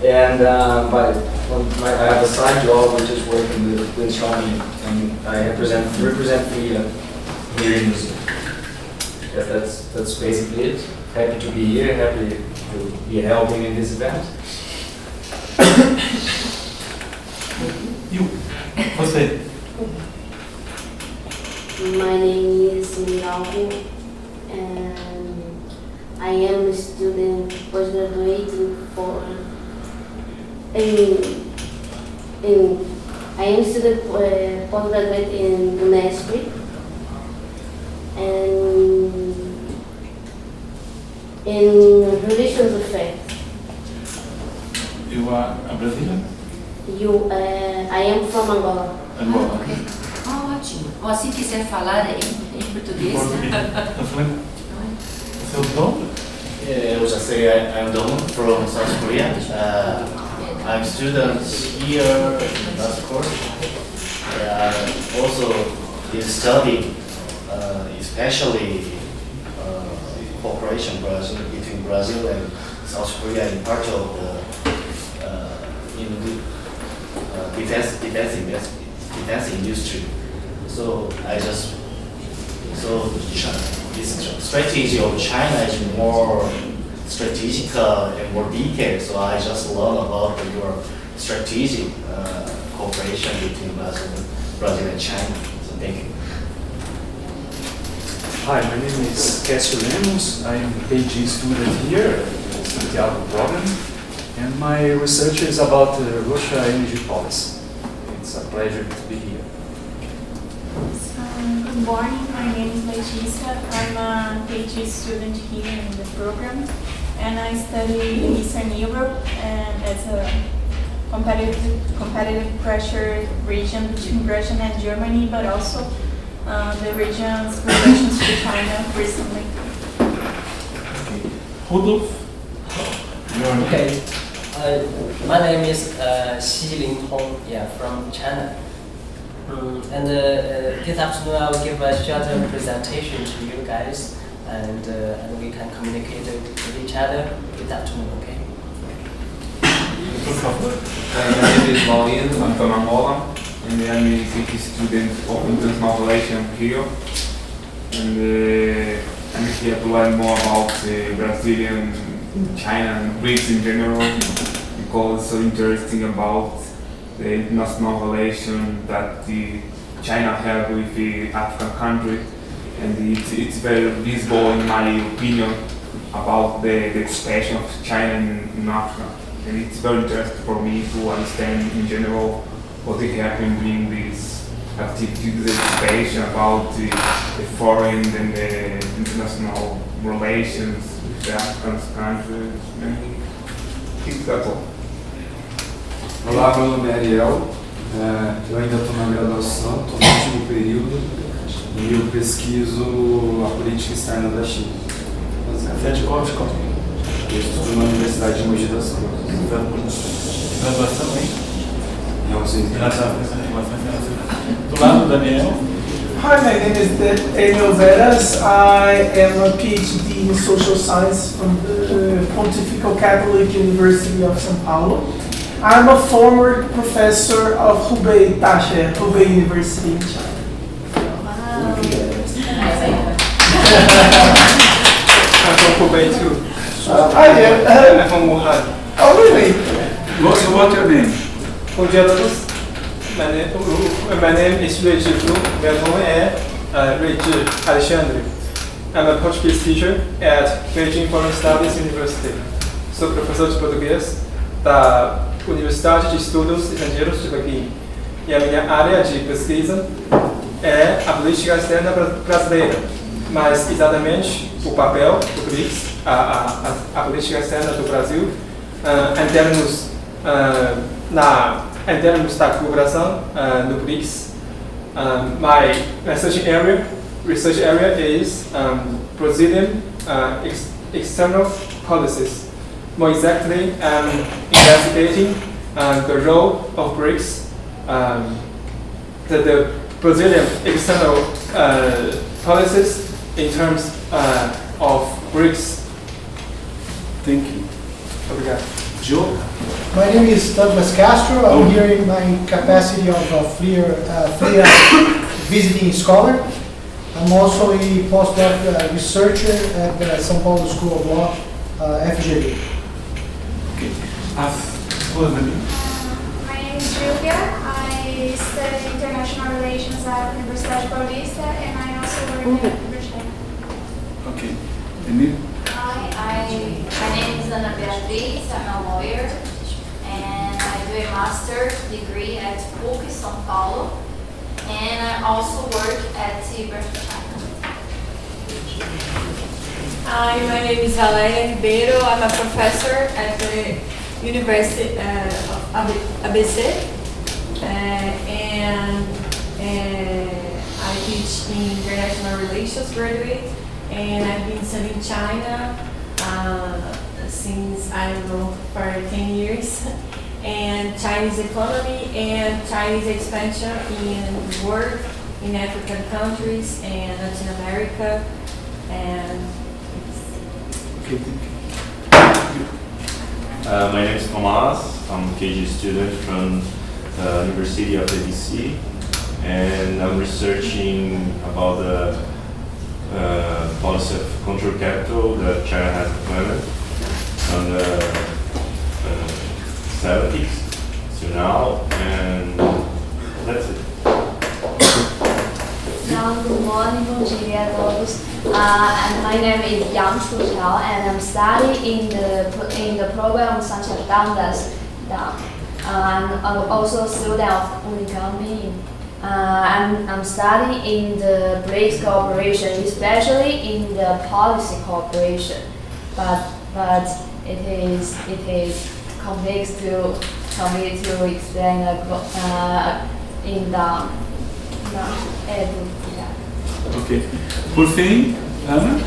And I have a side job which is working with Xiaomi, and I represent Lia here in Brazil. Yes, that's basically it. Happy to be here, happy to be helping in this event. Você. My name is Milauco, and I am a student postgraduate for. I am student postgraduate in UNESP, and in relations affairs. You are a Brazilian? I am from Angola. Angola. Ok. Ótimo. Se quiser falar em português. Seu nome? Eu já sei, I'm Dong from South Korea. I'm student here in last course. Also in study, especially cooperation between Brazil and South Korea in part of the defense industry. So this strategy of China is more strategic and more detailed. So I just learned about your strategic cooperation between Brazil and China. So thank you. Hi, my name is Cássio Lemos. I am a PhD student here at the Santiago program, and my research is about Russia energy policy. It's a pleasure to be here. Good morning, my name is Letícia. I'm a PhD student here in the program, and I study in Eastern Europe and as a competitive pressure region between Russia and Germany, but also the region's relations to China recently. Rudolf? Okay. My name is Xi Lingtong, from China. And this afternoon I will give a short presentation to you guys, and we can communicate with each other this afternoon, okay? My name is Valin, I'm from Angola, and I'm a PhD student of international relations here. And I'm here to learn more about Brazilian, China, and BRICS in general, because it's so interesting about the international relation that China have with the African country, and it's very visible in my opinion about the expansion of China in Africa, and it's very interesting for me to understand in general what they have in doing this education about the foreign and the international relations with the African countries. I think that's all. Olá, meu nome é Ariel, eu ainda estou na graduação, estou no último período e eu pesquiso a política externa da China. Você é de qual escola? Eu estudo na Universidade de Mogi das Cruzes. Graduação, hein? Não, sim. Do lado, Daniel. Hi, my name is Daniel Veras. I am a PhD in social science from the Pontifical Catholic University of São Paulo. I'm a former professor of Hubei University in China. I'm from Hubei too. I'm from Wuhan. Oh, really? What's your name? My name is 瑞智朱. Meu nome é 瑞智 Alexandre. I'm a Portuguese teacher at Beijing Foreign Studies University. Sou professor de português da Universidade de Estudos Estrangeiros de Pequim. E a minha área de pesquisa é a política externa brasileira, mas exatamente o papel do BRICS, a política externa do Brasil, em termos da cooperação no BRICS. My research area is Brazilian external policies. More exactly, investigating the role of BRICS, the Brazilian external policies in terms of BRICS. Thank you. Obrigado. Joe? My name is Douglas Castro. I'm here in my capacity of a FLIA visiting scholar. I'm also a postdoc researcher at the São Paulo School of Law, FGV. Okay. My name is Julia. I study international relations at Universidade Paulista, and I also work at Ibrachina. Okay. And you? Hi, my name is Ana Beatriz. I'm a lawyer, and I do a master's degree at PUC São Paulo, and I also work at Ibrachina. Hi, my name is Valéria Ribeiro. I'm a professor at the University of ABC, and I teach in international relations graduate, and I've been studying China since, I don't know, for 10 years, and Chinese economy and Chinese expansion in work in African countries and Latin America, and Okay, thank you. My name is Tomas. I'm a KG student from the University of ABC, and I'm researching about the policy of control capital that China has implemented from the 70s to now, and that's it. Good morning, bom dia a todos. And my name is Yang Chuxiao, and I'm studying in the program such as Dandas. I'm also a student of Acompanhe. I'm studying in the BRICS cooperation, especially in the policy cooperation. But it is complex for me to explain in the Okay. Por fim, Ana?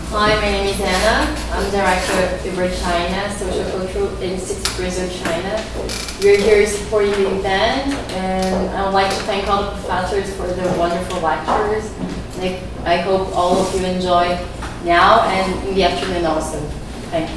Hi, my name is Anna. I'm director of Ibrachina, Social Cultural Linguistics Research China. We're here supporting the event, and I would like to thank all the professors for their wonderful lectures. I hope all of you enjoy now and in the afternoon also. Thanks.